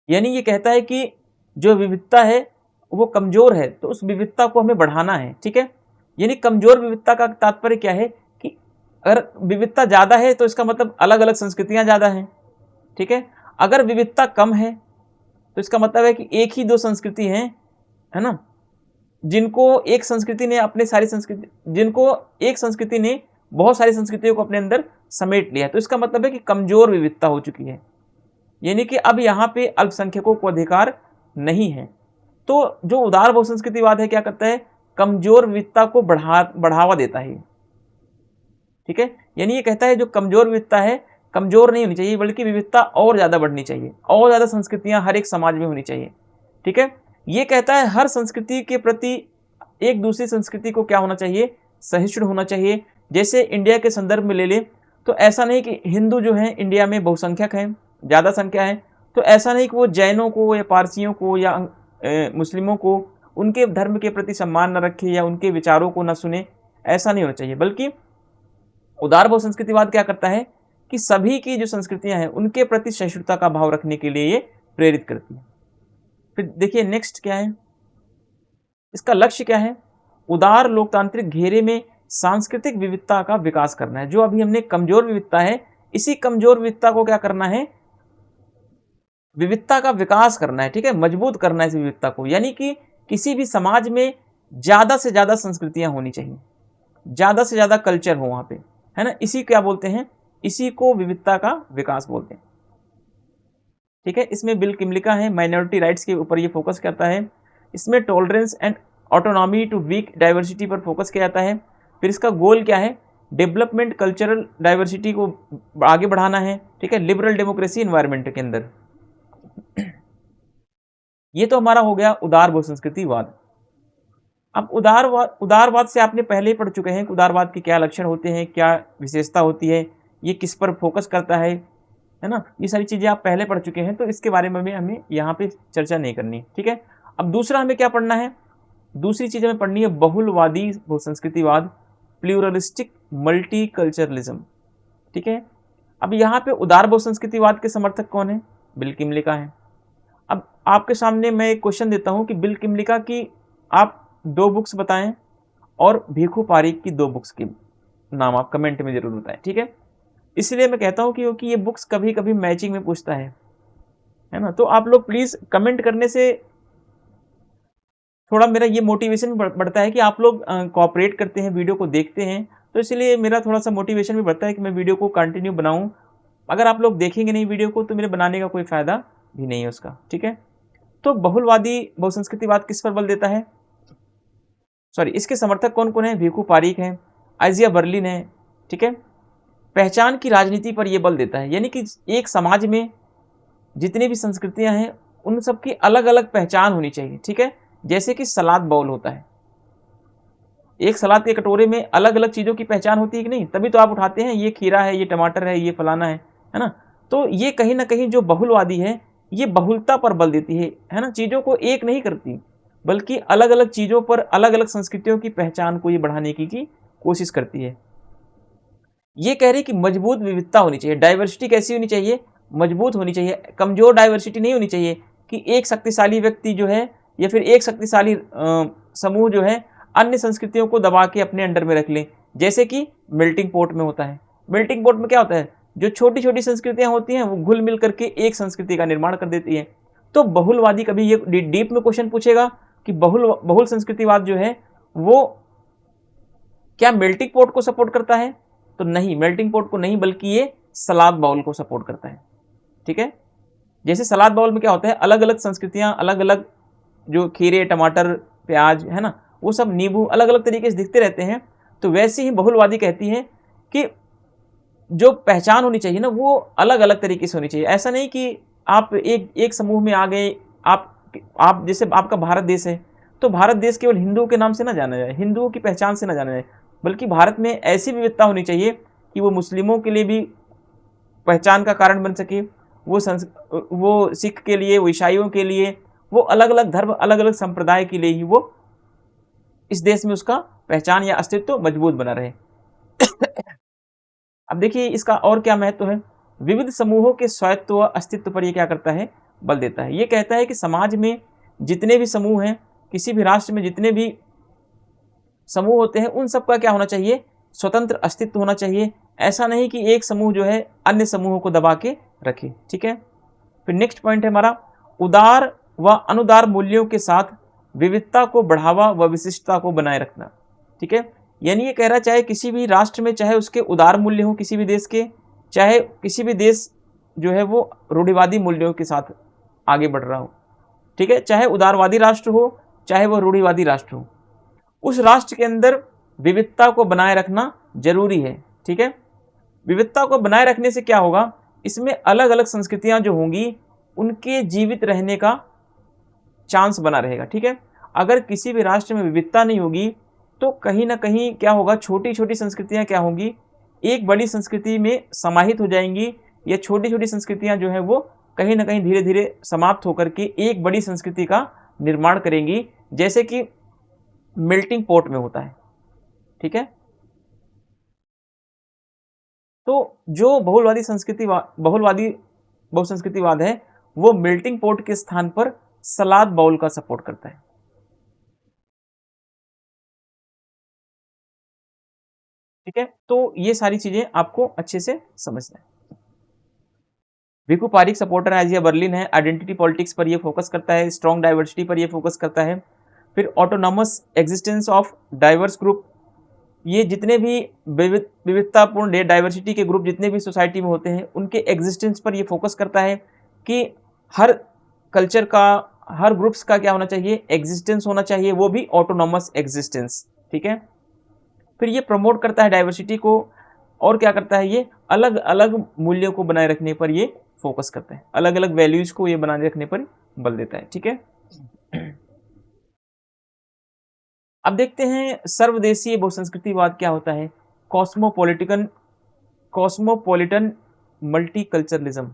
यानी ये कहता है कि जो विविधता है वो कमजोर है, तो उस विविधता को हमें बढ़ाना है। ठीक है, यानी कमजोर विविधता का तात्पर्य क्या है कि अगर विविधता ज्यादा है तो इसका मतलब अलग अलग संस्कृतियां ज्यादा हैं। ठीक है, अगर विविधता कम है तो इसका मतलब है कि एक ही दो संस्कृति हैं, है ना, जिनको एक संस्कृति ने अपने सारी संस्कृति, जिनको एक संस्कृति ने बहुत सारी संस्कृतियों को अपने अंदर समेट लिया है। तो इसका मतलब है कि कमजोर विविधता हो चुकी है, यानी कि अब यहाँ पे अल्पसंख्यकों को अधिकार नहीं है। तो जो उदार बहुसंस्कृतिवाद है क्या करता है, कमजोर विविधता को बढ़ावा देता है। ठीक है, यानी ये कहता है जो कमजोर विविधता है कमजोर नहीं होनी चाहिए, बल्कि विविधता और ज्यादा बढ़नी चाहिए, और ज्यादा संस्कृतियां हर एक समाज में होनी चाहिए। ठीक है, ये कहता है हर संस्कृति के प्रति एक दूसरी संस्कृति को क्या होना चाहिए, सहिष्णु होना चाहिए। जैसे इंडिया के संदर्भ में ले ले तो ऐसा नहीं कि हिंदू जो है इंडिया में बहुसंख्यक है, ज्यादा संख्या है, तो ऐसा नहीं कि वो जैनों को या पारसियों को या मुस्लिमों को उनके धर्म के प्रति सम्मान न रखे या उनके विचारों को न सुने, ऐसा नहीं होना चाहिए। बल्कि उदार बहुसंस्कृतिवाद क्या करता है कि सभी की जो संस्कृतियां हैं उनके प्रति सहिष्णुता का भाव रखने के लिए ये प्रेरित करती है। फिर देखिए नेक्स्ट क्या है, इसका लक्ष्य क्या है, उदार लोकतांत्रिक घेरे में सांस्कृतिक विविधता का विकास करना है। जो अभी हमने कमजोर विविधता है, इसी कमजोर विविधता को क्या करना है, विविधता का विकास करना है। ठीक है, मजबूत करना है इस विविधता को, यानी कि किसी भी समाज में ज्यादा से ज्यादा संस्कृतियां होनी चाहिए, ज्यादा से ज्यादा कल्चर हो वहां पे, है ना। इसी क्या बोलते हैं, इसी को विविधता का विकास बोलते हैं। ठीक है, इसमें बिल किमलिका है, माइनॉरिटी राइट्स के ऊपर ये फोकस करता है। इसमें tolerance and autonomy to weak diversity पर फोकस किया जाता है। फिर इसका गोल क्या है, डेवलपमेंट कल्चरल डाइवर्सिटी को आगे बढ़ाना है। ठीक है, लिबरल डेमोक्रेसी इन्वायरमेंट के अंदर। ये तो हमारा हो गया उदार बहुसंस्कृतिवाद। अब उदारवाद से आपने पहले ही पढ़ चुके हैं कि उदारवाद के क्या लक्षण होते हैं, क्या विशेषता होती है, ये किस पर फोकस करता है ना। ये सारी चीजें आप पहले पढ़ चुके हैं, तो इसके बारे में हमें यहाँ पे चर्चा नहीं करनी। ठीक है, अब दूसरा हमें क्या पढ़ना है, दूसरी चीज हमें पढ़नी है बहुलवादी बहुसंस्कृतिवाद, प्लूरलिस्टिक मल्टीकल्चरलिज्म। ठीक है, अब यहाँ पे उदार बहुसंस्कृतिवाद के समर्थक कौन है, बिल किमलिका है। अब आपके सामने मैं एक क्वेश्चन देता हूं कि बिल किमलिका की आप 2 बुक्स बताएं और भीखू पारिक की 2 बुक्स के नाम आप कमेंट में जरूर बताएं। ठीक है, इसलिए मैं कहता हूं क्योंकि ये बुक्स कभी कभी मैचिंग में पूछता है ना। तो आप लोग प्लीज कमेंट करने से थोड़ा मेरा ये मोटिवेशन भी बढ़ता है कि आप लोग कोऑपरेट करते हैं, वीडियो को देखते हैं, तो इसलिए मेरा थोड़ा सा मोटिवेशन भी बढ़ता है कि मैं वीडियो को कंटिन्यू बनाऊं। अगर आप लोग देखेंगे नहीं वीडियो को तो मेरे बनाने का कोई फ़ायदा भी नहीं है उसका, ठीक है। तो बहुलवादी बहुसंस्कृतिवाद किस पर बल देता है, सॉरी इसके समर्थक कौन कौन है, भिखू पारिक हैं, आइजिया बर्लिन है, ठीक है। पहचान की राजनीति पर यह बल देता है, यानी कि एक समाज में जितनी भी संस्कृतियां हैं उन सबकी अलग अलग पहचान होनी चाहिए, ठीक है। जैसे कि सलाद बाउल होता है, एक सलाद के कटोरे में अलग अलग चीज़ों की पहचान होती है कि नहीं, तभी तो आप उठाते हैं ये खीरा है, ये टमाटर है, ये फलाना है ना। तो ये कहीं ना कहीं जो बहुलवादी है ये बहुलता पर बल देती है ना, चीज़ों को एक नहीं करती बल्कि अलग अलग चीज़ों पर अलग अलग संस्कृतियों की पहचान को ये बढ़ाने की कोशिश करती है। ये कह रही कि मजबूत विविधता होनी चाहिए, डाइवर्सिटी कैसी होनी चाहिए, मजबूत होनी चाहिए, कमजोर डाइवर्सिटी नहीं होनी चाहिए कि एक शक्तिशाली व्यक्ति जो है या फिर एक शक्तिशाली समूह जो है अन्य संस्कृतियों को दबा के अपने अंडर में रख लें, जैसे कि मेल्टिंग पोट में होता है। मेल्टिंग पोट में क्या होता है, जो छोटी छोटी संस्कृतियां होती हैं वो घुल मिल करके एक संस्कृति का निर्माण कर देती है। तो बहुलवादी कभी ये डीप में क्वेश्चन पूछेगा कि बहुल संस्कृतिवाद जो है वो क्या मेल्टिंग पोट को सपोर्ट करता है, तो नहीं, मेल्टिंग पोट को नहीं, बल्कि ये सलाद बाउल को सपोर्ट करता है, ठीक है। जैसे सलाद बाउल में क्या होता है, अलग अलग संस्कृतियां, अलग अलग जो खीरे, टमाटर, प्याज है ना, वो सब नींबू अलग अलग तरीके से दिखते रहते हैं। तो वैसे ही बहुलवादी कहती है कि जो पहचान होनी चाहिए ना वो अलग अलग तरीके से होनी चाहिए। ऐसा नहीं कि आप एक समूह में आ गए, आप जैसे आपका भारत देश है तो भारत देश केवल हिंदुओं के नाम से ना जाना जाए, हिंदुओं की पहचान से ना जाना जाए, बल्कि भारत में ऐसी विविधता होनी चाहिए कि वो मुस्लिमों के लिए भी पहचान का कारण बन सके, वो सिख के लिए, वो ईसाइयों के लिए, वो अलग अलग धर्म, अलग अलग संप्रदाय के लिए ही वो इस देश में उसका पहचान या अस्तित्व मजबूत बना रहे। अब देखिए इसका और क्या महत्व है, विविध समूहों के स्वायत्व व अस्तित्व पर यह क्या करता है, बल देता है। ये कहता है कि समाज में जितने भी समूह हैं, किसी भी राष्ट्र में जितने भी समूह होते हैं उन सबका क्या होना चाहिए, स्वतंत्र अस्तित्व होना चाहिए। ऐसा नहीं कि एक समूह जो है अन्य समूहों को दबा के रखे, ठीक है। फिर नेक्स्ट पॉइंट है हमारा, उदार व अनुदार मूल्यों के साथ विविधता को बढ़ावा व विशिष्टता को बनाए रखना, ठीक है। यानी ये कह रहा है चाहे किसी भी राष्ट्र में चाहे उसके उदार मूल्य हो, किसी भी देश के, चाहे किसी भी देश जो है वो रूढ़िवादी मूल्यों के साथ आगे बढ़ रहा हो, ठीक है, चाहे उदारवादी राष्ट्र हो चाहे वह रूढ़िवादी राष्ट्र हो, उस राष्ट्र के अंदर विविधता को बनाए रखना जरूरी है, ठीक है। विविधता को बनाए रखने से क्या होगा, इसमें अलग अलग संस्कृतियां जो होंगी उनके जीवित रहने का चांस बना रहेगा, ठीक है। अगर किसी भी राष्ट्र में विविधता नहीं होगी तो कहीं ना कहीं क्या होगा, छोटी छोटी संस्कृतियां क्या होंगी, एक बड़ी संस्कृति में समाहित हो जाएंगी, या छोटी छोटी संस्कृतियां जो है वो कहीं ना कहीं धीरे धीरे समाप्त होकर के एक बड़ी संस्कृति का निर्माण करेंगी, जैसे कि मेल्टिंग पॉट में होता है, ठीक है। तो जो बहुलवादी बहुसंस्कृतिवाद है वो मेल्टिंग पॉट के स्थान पर सलाद बाउल का सपोर्ट करता है, ठीक है। तो ये सारी चीजें आपको अच्छे से समझना है। भिखू पारिक सपोर्टर है, आइजिया बर्लिन है, आइडेंटिटी पॉलिटिक्स पर ये फोकस करता है, स्ट्रॉन्ग डाइवर्सिटी पर ये फोकस करता है। फिर autonomous existence of diverse group, ये जितने भी विविधतापूर्ण डाइवर्सिटी के ग्रुप जितने भी सोसाइटी में होते हैं उनके एग्जिस्टेंस पर ये फोकस करता है कि हर कल्चर का, हर ग्रुप्स का क्या होना चाहिए, एग्जिस्टेंस होना चाहिए, वो भी ऑटोनॉमस एग्जिस्टेंस, ठीक है। फिर ये प्रमोट करता है डाइवर्सिटी को, और क्या करता है, ये अलग अलग मूल्यों को बनाए रखने पर ये फोकस करता है, अलग अलग वैल्यूज को ये बनाए रखने पर बल देता है, ठीक है। अब देखते हैं सर्वदेशीय बहुसंस्कृतिवाद क्या होता है, कॉस्मोपॉलिटन मल्टीकल्चरलिज्म।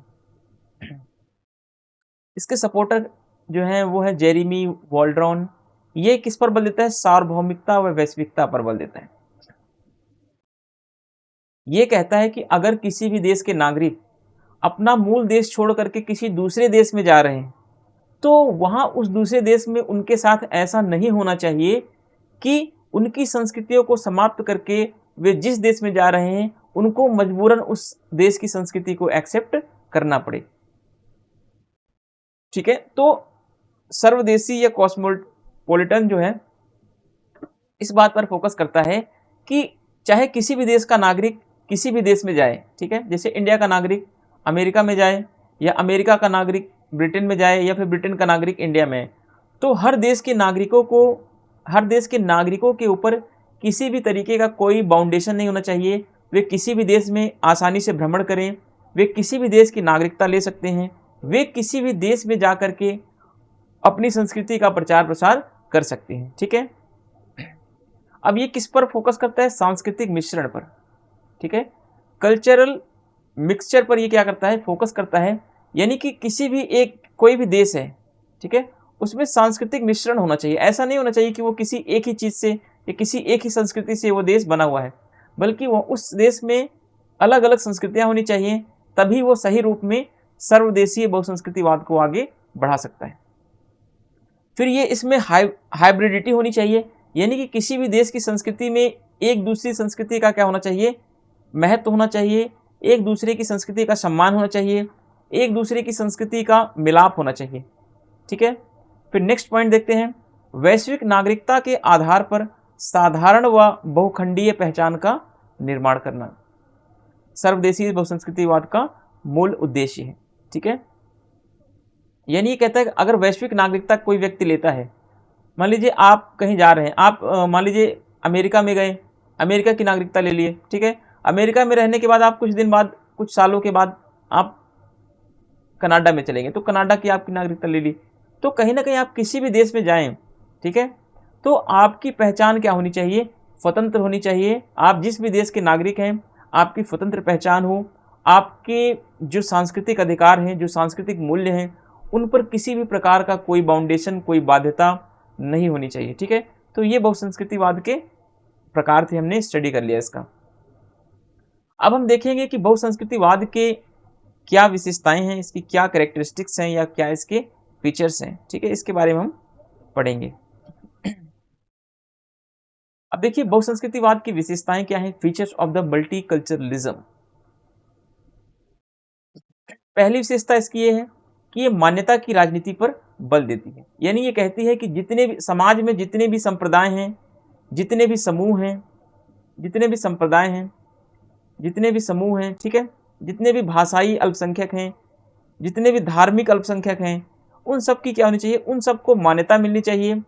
इसके सपोर्टर जो हैं वो है जेरेमी वॉल्ड्रॉन। ये किस पर बल देता है, सार्वभौमिकता व वैश्विकता पर बल देता है। ये कहता है कि अगर किसी भी देश के नागरिक अपना मूल देश छोड़ करके किसी दूसरे देश में जा रहे हैं तो वहां उस दूसरे देश में उनके साथ ऐसा नहीं होना चाहिए कि उनकी संस्कृतियों को समाप्त करके वे जिस देश में जा रहे हैं उनको मजबूरन उस देश की संस्कृति को एक्सेप्ट करना पड़े, ठीक है। तो सर्वदेशी या कॉस्मोपॉलिटन जो है इस बात पर फोकस करता है कि चाहे किसी भी देश का नागरिक किसी भी देश में जाए, ठीक है, जैसे इंडिया का नागरिक अमेरिका में जाए या अमेरिका का नागरिक ब्रिटेन में जाए या फिर ब्रिटेन का नागरिक इंडिया में, तो हर देश के नागरिकों के ऊपर किसी भी तरीके का कोई बाउंडेशन नहीं होना चाहिए। वे किसी भी देश में आसानी से भ्रमण करें, वे किसी भी देश की नागरिकता ले सकते हैं, वे किसी भी देश में जा कर के अपनी संस्कृति का प्रचार प्रसार कर सकते हैं, ठीक है। अब ये किस पर फोकस करता है? सांस्कृतिक मिश्रण पर, ठीक है, कल्चरल मिक्सचर पर ये क्या करता है? फोकस करता है। यानी कि किसी भी कोई भी देश है, ठीक है, उसमें सांस्कृतिक मिश्रण होना चाहिए। ऐसा नहीं होना चाहिए कि वो किसी एक ही चीज़ से या किसी एक ही संस्कृति से वो देश बना हुआ है, बल्कि वो उस देश में अलग अलग संस्कृतियाँ होनी चाहिए, तभी वो सही रूप में सर्वदेशीय बहुसंस्कृतिवाद को आगे बढ़ा सकता है। फिर ये इसमें हाइब्रिडिटी होनी चाहिए, यानी कि किसी भी देश की संस्कृति में एक दूसरी संस्कृति का क्या होना चाहिए? महत्व होना चाहिए, एक दूसरे की संस्कृति का सम्मान होना चाहिए, एक दूसरे की संस्कृति का मिलाप होना चाहिए, ठीक है। फिर नेक्स्ट पॉइंट देखते हैं, वैश्विक नागरिकता के आधार पर साधारण व बहुखंडीय पहचान का निर्माण करना सर्वदेशीय बहुसंस्कृतिवाद का मूल उद्देश्य है, ठीक है। यानी ये कहता है कि अगर वैश्विक नागरिकता कोई व्यक्ति लेता है, मान लीजिए आप कहीं जा रहे हैं, आप मान लीजिए अमेरिका में गए, अमेरिका की नागरिकता ले लिए, ठीक है। अमेरिका में रहने के बाद आप कुछ दिन बाद, कुछ सालों के बाद आप कनाडा में चलेंगे, तो कनाडा की आपकी नागरिकता ले ली। तो कहीं ना कहीं आप किसी भी देश में जाएं, ठीक है, तो आपकी पहचान क्या होनी चाहिए? स्वतंत्र होनी चाहिए। आप जिस भी देश के नागरिक हैं, आपकी स्वतंत्र पहचान हो, आपके जो सांस्कृतिक अधिकार हैं, जो सांस्कृतिक मूल्य हैं, उन पर किसी भी प्रकार का कोई बाउंडेशन, कोई बाध्यता नहीं होनी चाहिए, ठीक है। तो ये बहुसंस्कृतिवाद के प्रकार थे, हमने स्टडी कर लिया इसका। अब हम देखेंगे कि बहुसंस्कृतिवाद के क्या विशेषताएं हैं, इसकी क्या कैरेक्टरिस्टिक्स हैं या क्या इसके फीचर्स हैं, ठीक है, इसके बारे में हम पढ़ेंगे। अब देखिए बहुसंस्कृतिवाद की विशेषताएं क्या हैं, फीचर्स ऑफ द मल्टीकल्चरलिज्म। पहली विशेषता इसकी ये है कि ये मान्यता की राजनीति पर बल देती है। यानी ये कहती है कि जितने भी समाज में जितने भी संप्रदाय हैं, जितने भी समूह हैं, जितने भी संप्रदाय हैं, जितने भी समूह हैं, ठीक है, जितने भी भाषाई अल्पसंख्यक हैं, जितने भी धार्मिक अल्पसंख्यक हैं, उन सब की क्या होनी चाहिए? उन सबको मान्यता मिलनी चाहिए,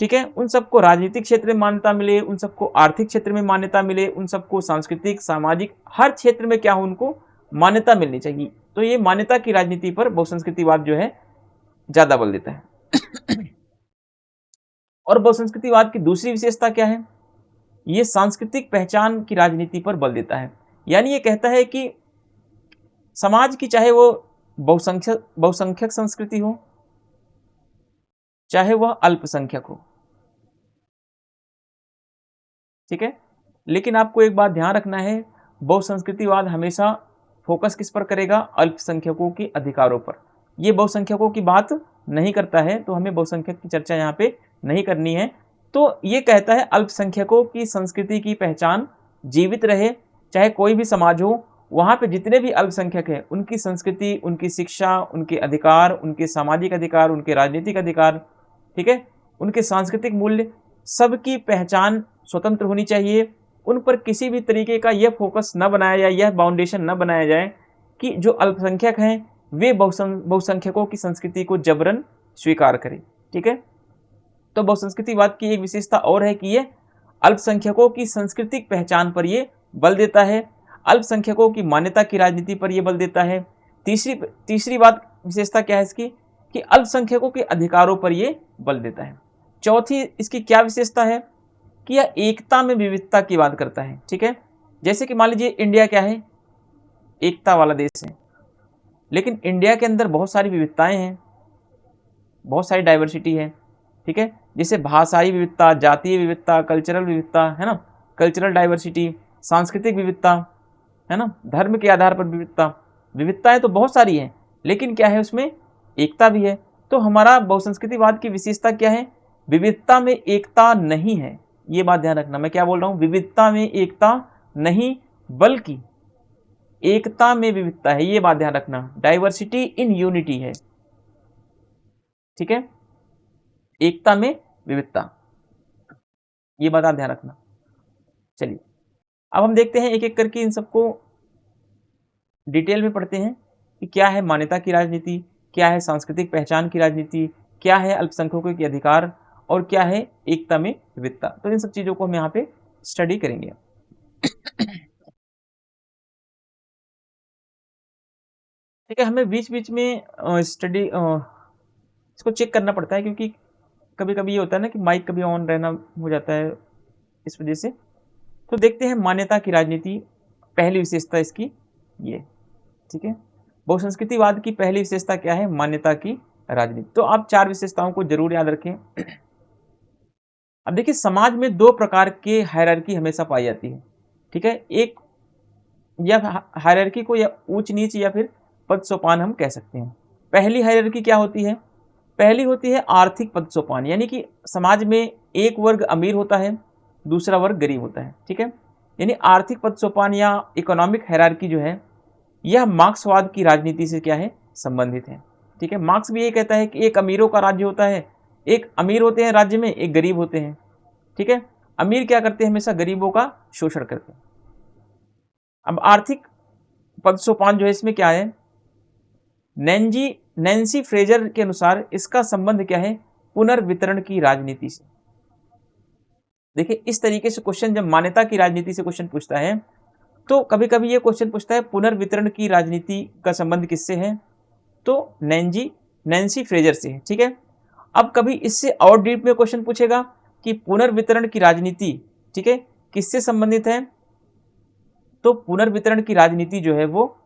ठीक है। उन सबको राजनीतिक क्षेत्र में मान्यता मिले, उन सबको आर्थिक क्षेत्र में मान्यता मिले, उन सबको सांस्कृतिक, सामाजिक, हर क्षेत्र में क्या हो, उनको मान्यता मिलनी चाहिए। तो ये मान्यता की राजनीति पर बहुसंस्कृतिवाद जो है ज्यादा बल देता है। और बहुसंस्कृतिवाद की दूसरी विशेषता क्या है? ये सांस्कृतिक पहचान की राजनीति पर बल देता है। यानी ये कहता है कि समाज की चाहे वो बहुसंख्यक संस्कृति हो, चाहे वह अल्पसंख्यक हो, ठीक है, लेकिन आपको एक बात ध्यान रखना है, बहुसंस्कृतिवाद हमेशा फोकस किस पर करेगा? अल्पसंख्यकों के अधिकारों पर। ये बहुसंख्यकों की बात नहीं करता है, तो हमें बहुसंख्यक की चर्चा यहाँ पे नहीं करनी है। तो ये कहता है अल्पसंख्यकों की संस्कृति की पहचान जीवित रहे, चाहे कोई भी समाज हो, वहाँ पे जितने भी अल्पसंख्यक हैं उनकी संस्कृति, उनकी शिक्षा, उनके अधिकार, उनके सामाजिक अधिकार, उनके राजनीतिक अधिकार, ठीक है, उनके सांस्कृतिक मूल्य, सबकी पहचान स्वतंत्र होनी चाहिए। उन पर किसी भी तरीके का यह फोकस न बनाया जाए, यह बाउंडेशन न बनाया जाए कि जो अल्पसंख्यक हैं वे बहुसंख्यकों की संस्कृति को जबरन स्वीकार करें, ठीक है। तो बहुसंस्कृतिवाद की एक विशेषता और है कि यह अल्पसंख्यकों की सांस्कृतिक पहचान पर यह बल देता है, अल्पसंख्यकों की मान्यता की राजनीति पर यह बल देता है। तीसरी बात विशेषता क्या है इसकी? कि अल्पसंख्यकों के अधिकारों पर यह बल देता है। चौथी इसकी क्या विशेषता है? कि यह एकता में विविधता की बात करता है, ठीक है। जैसे कि मान लीजिए इंडिया क्या है? एकता वाला देश है, लेकिन इंडिया के अंदर बहुत सारी विविधताएं हैं, बहुत सारी डाइवर्सिटी है, ठीक है। जैसे भाषाई विविधता, जातीय विविधता, कल्चरल विविधता, है ना, कल्चरल डाइवर्सिटी, सांस्कृतिक विविधता, है ना, धर्म के आधार पर विविधता। विविधताएं तो बहुत सारी हैं, लेकिन क्या है, उसमें एकता भी है। तो हमारा बहुसंस्कृतिवाद की विशेषता क्या है? विविधता में एकता नहीं है। ये बात ध्यान रखना, मैं क्या बोल रहा हूं, विविधता में एकता नहीं, बल्कि एकता में विविधता है। ये बात ध्यान रखना, डाइवर्सिटी इन यूनिटी है, ठीक है, एकता में विविधता, ये बात आप ध्यान रखना। चलिए अब हम देखते हैं एक एक करके इन सबको डिटेल में पढ़ते हैं कि क्या है मान्यता की राजनीति, क्या है सांस्कृतिक पहचान की राजनीति, क्या है अल्पसंख्यकों के अधिकार और क्या है एकता में विविधता। तो इन सब चीजों को हम यहाँ पे स्टडी करेंगे। ठीक है, हमें बीच बीच में स्टडी इसको चेक करना पड़ता है क्योंकि कभी कभी ये होता है ना कि माइक कभी ऑन रहना हो जाता है, इस वजह से। तो देखते हैं मान्यता की राजनीति, पहली विशेषता इसकी ये, ठीक है। बहुसंस्कृतिवाद की पहली विशेषता क्या है? मान्यता की राजनीति। तो आप 4 विशेषताओं को जरूर याद रखें। अब देखिए समाज में 2 प्रकार के हायरार्की हमेशा पाई जाती है, ठीक है। एक या हायरार्की को या ऊंच नीच या फिर पद सोपान हम कह सकते हैं। पहली हायरार्की क्या होती है? पहली होती है आर्थिक पद सोपान, यानी कि समाज में एक वर्ग अमीर होता है, दूसरा वर्ग गरीब होता है, ठीक है। यानी आर्थिक पद सोपान या इकोनॉमिक हायरार्की जो है यह मार्क्सवाद की राजनीति से क्या है? संबंधित है, ठीक है। मार्क्स भी ये कहता है कि एक अमीरों का राज्य होता है, एक अमीर होते हैं राज्य में, एक गरीब होते हैं, ठीक है। अमीर क्या करते हैं? हमेशा गरीबों का शोषण करते हैं। अब आर्थिक पद सोपान जो है इसमें क्या है? नैन्सी फ्रेजर के अनुसार इसका संबंध क्या है? पुनर्वितरण की राजनीति से। देखिए इस तरीके से क्वेश्चन जब मान्यता की राजनीति से क्वेश्चन पूछता है तो कभी कभी ये क्वेश्चन पूछता है पुनर्वितरण की राजनीति का संबंध किससे है? तो नैन्सी फ्रेजर से है, ठीक है। अब कभी इससे और डीप में क्वेश्चन पूछेगा कि पुनर्वितरण की राजनीति, ठीक है, किससे संबंधित है? तो पुनर्वितरण की राजनीति जो है वो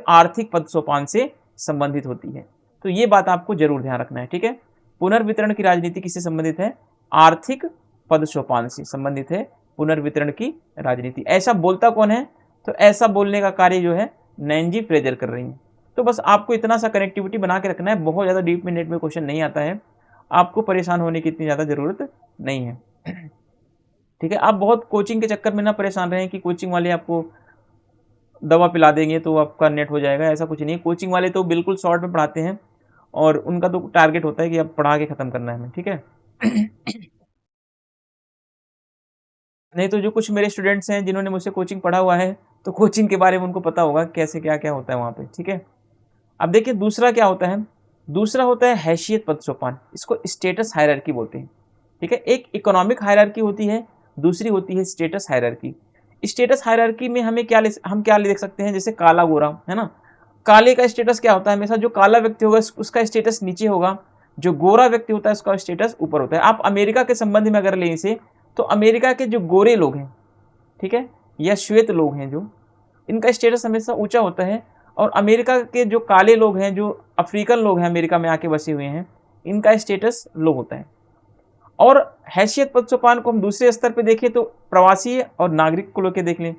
आर्थिक पद सोपान से संबंधित होती है। तो ये बात आपको जरूर ध्यान रखना है, ठीक है। पुनर्वितरण की राजनीति किससे संबंधित है? आर्थिक पद सोपान से संबंधित है पुनर्वितरण की राजनीति। ऐसा बोलता कौन है? तो ऐसा बोलने का कार्य जो है नैन्सी फ्रेजर कर रही है। तो बस आपको इतना सा कनेक्टिविटी बना के रखना है, बहुत ज़्यादा डीप में नेट में क्वेश्चन नहीं आता है, आपको परेशान होने की इतनी ज़्यादा ज़रूरत नहीं है, ठीक है। आप बहुत कोचिंग के चक्कर में ना परेशान रहें कि कोचिंग वाले आपको दवा पिला देंगे तो आपका नेट हो जाएगा, ऐसा कुछ नहीं। कोचिंग वाले तो बिल्कुल शॉर्ट में पढ़ाते हैं और उनका तो टारगेट होता है कि अब पढ़ा के ख़त्म करना है हमें, ठीक है। नहीं तो जो कुछ मेरे स्टूडेंट्स हैं जिन्होंने मुझसे कोचिंग पढ़ा हुआ है तो कोचिंग के बारे में उनको पता होगा कैसे क्या क्या होता है वहाँ पे, ठीक है। अब देखिए दूसरा क्या होता है? दूसरा होता है हैसियत पद सोपान, इसको स्टेटस हायरार्की बोलते हैं, ठीक है। एक इकोनॉमिक हायरार्की होती है, दूसरी होती है स्टेटस हायरार्की। स्टेटस हायरार्की में हम क्या देख सकते हैं? जैसे काला गोरा है ना, काले का स्टेटस क्या होता है? हमेशा जो काला व्यक्ति होगा उसका स्टेटस नीचे होगा, जो गोरा व्यक्ति होता है उसका स्टेटस ऊपर होता है। आप अमेरिका के संबंध में अगर लें इसे, तो अमेरिका के जो गोरे लोग हैं, ठीक है, या श्वेत लोग हैं, जो इनका स्टेटस हमेशा ऊंचा होता है। और अमेरिका के जो काले लोग हैं, जो अफ्रीकन लोग हैं अमेरिका में आके बसे हुए हैं, इनका स्टेटस लो होता है। और हैसियत पद सोपान को हम दूसरे स्तर पे देखें तो प्रवासी और नागरिक को लेकर देख लें।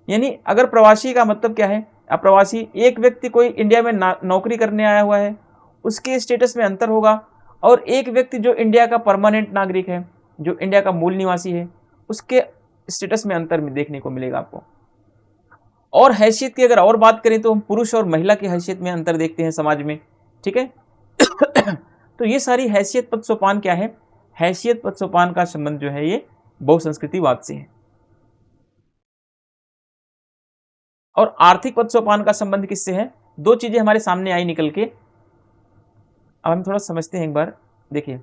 यानी अगर प्रवासी का मतलब क्या है? अप्रवासी एक व्यक्ति कोई इंडिया में नौकरी करने आया हुआ है, उसके स्टेटस में अंतर होगा। और एक व्यक्ति जो इंडिया का परमानेंट नागरिक है, जो इंडिया का मूल निवासी है, उसके स्टेटस में अंतर में देखने को मिलेगा आपको। और हैसियत की अगर और बात करें तो हम पुरुष और महिला की हैसियत में अंतर देखते हैं समाज में, ठीक है। तो ये सारी हैसियत पद सोपान क्या है? हैसियत पद सोपान का संबंध जो है ये बहुसंस्कृतिवाद से है। और आर्थिक पद सोपान का संबंध किससे है? दो चीजें हमारे सामने आई निकल के, अब हम थोड़ा समझते हैं एक बार। देखिए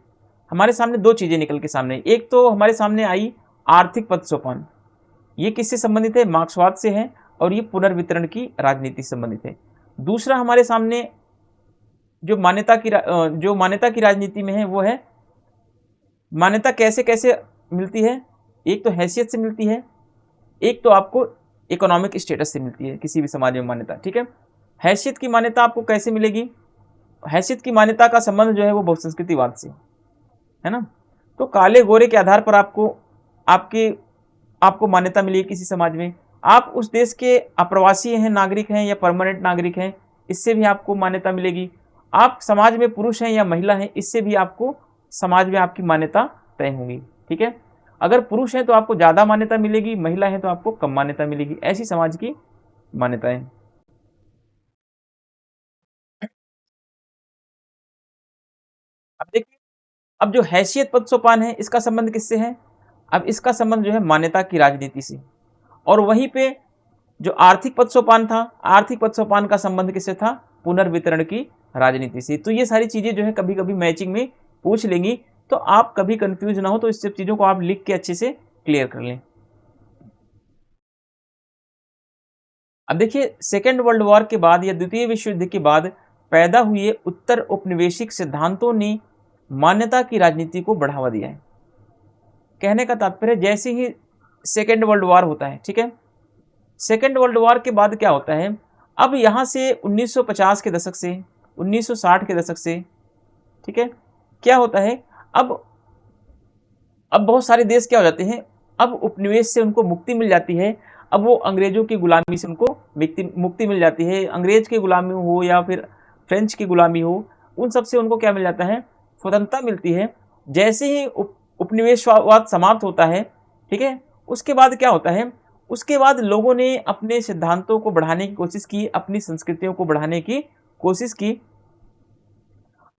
हमारे सामने दो चीजें निकल के सामने, एक तो हमारे सामने आई आर्थिक पद सोपान, ये किससे संबंधित है? मार्क्सवाद से है, और ये पुनर्वितरण की राजनीति से संबंधित है। दूसरा हमारे सामने जो मान्यता की राजनीति में है वो है मान्यता कैसे कैसे मिलती है? एक तो हैसियत से मिलती है, एक तो आपको इकोनॉमिक स्टेटस से मिलती है किसी भी समाज में मान्यता, ठीक है। हैसियत की मान्यता आपको कैसे मिलेगी? हैसियत की मान्यता का संबंध जो है वो बहुसंस्कृतिवाद से है ना। तो काले गोरे के आधार पर आपको मान्यता मिलेगी किसी समाज में। आप उस देश के अप्रवासी हैं, नागरिक हैं या परमानेंट नागरिक हैं, इससे भी आपको मान्यता मिलेगी। आप समाज में पुरुष हैं या महिला हैं, इससे भी आपको समाज में आपकी मान्यता तय होगी, ठीक है। अगर पुरुष हैं तो आपको ज़्यादा मान्यता मिलेगी, महिला है तो आपको कम मान्यता मिलेगी, ऐसी समाज की मान्यताएं। अब जो हैसियत पद सोपान है इसका संबंध किससे है? अब इसका संबंध जो है मान्यता की राजनीति से। और वहीं पे जो आर्थिक पद सोपान था, आर्थिक पद सोपान का संबंध किससे था? पुनर्वितरण की राजनीति से। तो ये सारी चीजें जो है कभी कभी मैचिंग में पूछ लेंगी, तो आप कभी कंफ्यूज ना हो, तो इस सब चीजों को आप लिख के अच्छे से क्लियर कर लें। अब देखिए, सेकेंड वर्ल्ड वॉर के बाद या द्वितीय विश्व युद्ध के बाद पैदा हुए उत्तर औपनिवेशिक सिद्धांतों ने मान्यता की राजनीति को बढ़ावा दिया है। कहने का तात्पर्य, जैसे ही सेकेंड वर्ल्ड वॉर होता है, ठीक है, सेकेंड वर्ल्ड वॉर के बाद क्या होता है, अब यहाँ से 1950 के दशक से 1960 के दशक से, ठीक है, क्या होता है, अब बहुत सारे देश क्या हो जाते हैं, अब उपनिवेश से उनको मुक्ति मिल जाती है। अब वो अंग्रेजों की गुलामी से उनको मुक्ति मिल जाती है। अंग्रेज की गुलामी हो या फिर फ्रेंच की गुलामी हो, उन सब से उनको क्या मिल जाता है? स्वतंत्रता मिलती है। जैसे ही उपनिवेशवाद समाप्त होता है, ठीक है, उसके बाद क्या होता है, उसके बाद लोगों ने अपने सिद्धांतों को बढ़ाने की कोशिश की, अपनी संस्कृतियों को बढ़ाने की कोशिश की,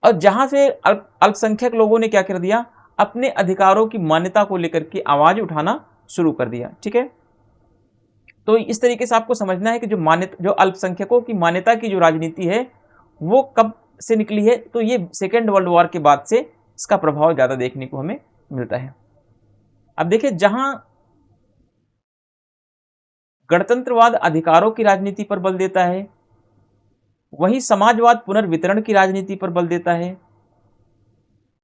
और जहां से अल्पसंख्यक लोगों ने क्या कर दिया, अपने अधिकारों की मान्यता को लेकर के आवाज उठाना शुरू कर दिया। ठीक है, तो इस तरीके से आपको समझना है कि जो अल्पसंख्यकों की मान्यता की जो राजनीति है वो कब से निकली है, तो ये सेकेंड वर्ल्ड वॉर के बाद से इसका प्रभाव ज्यादा देखने को हमें मिलता है। अब देखिए, जहां गणतंत्रवाद अधिकारों की राजनीति पर बल देता है, वही समाजवाद पुनर्वितरण की राजनीति पर बल देता है,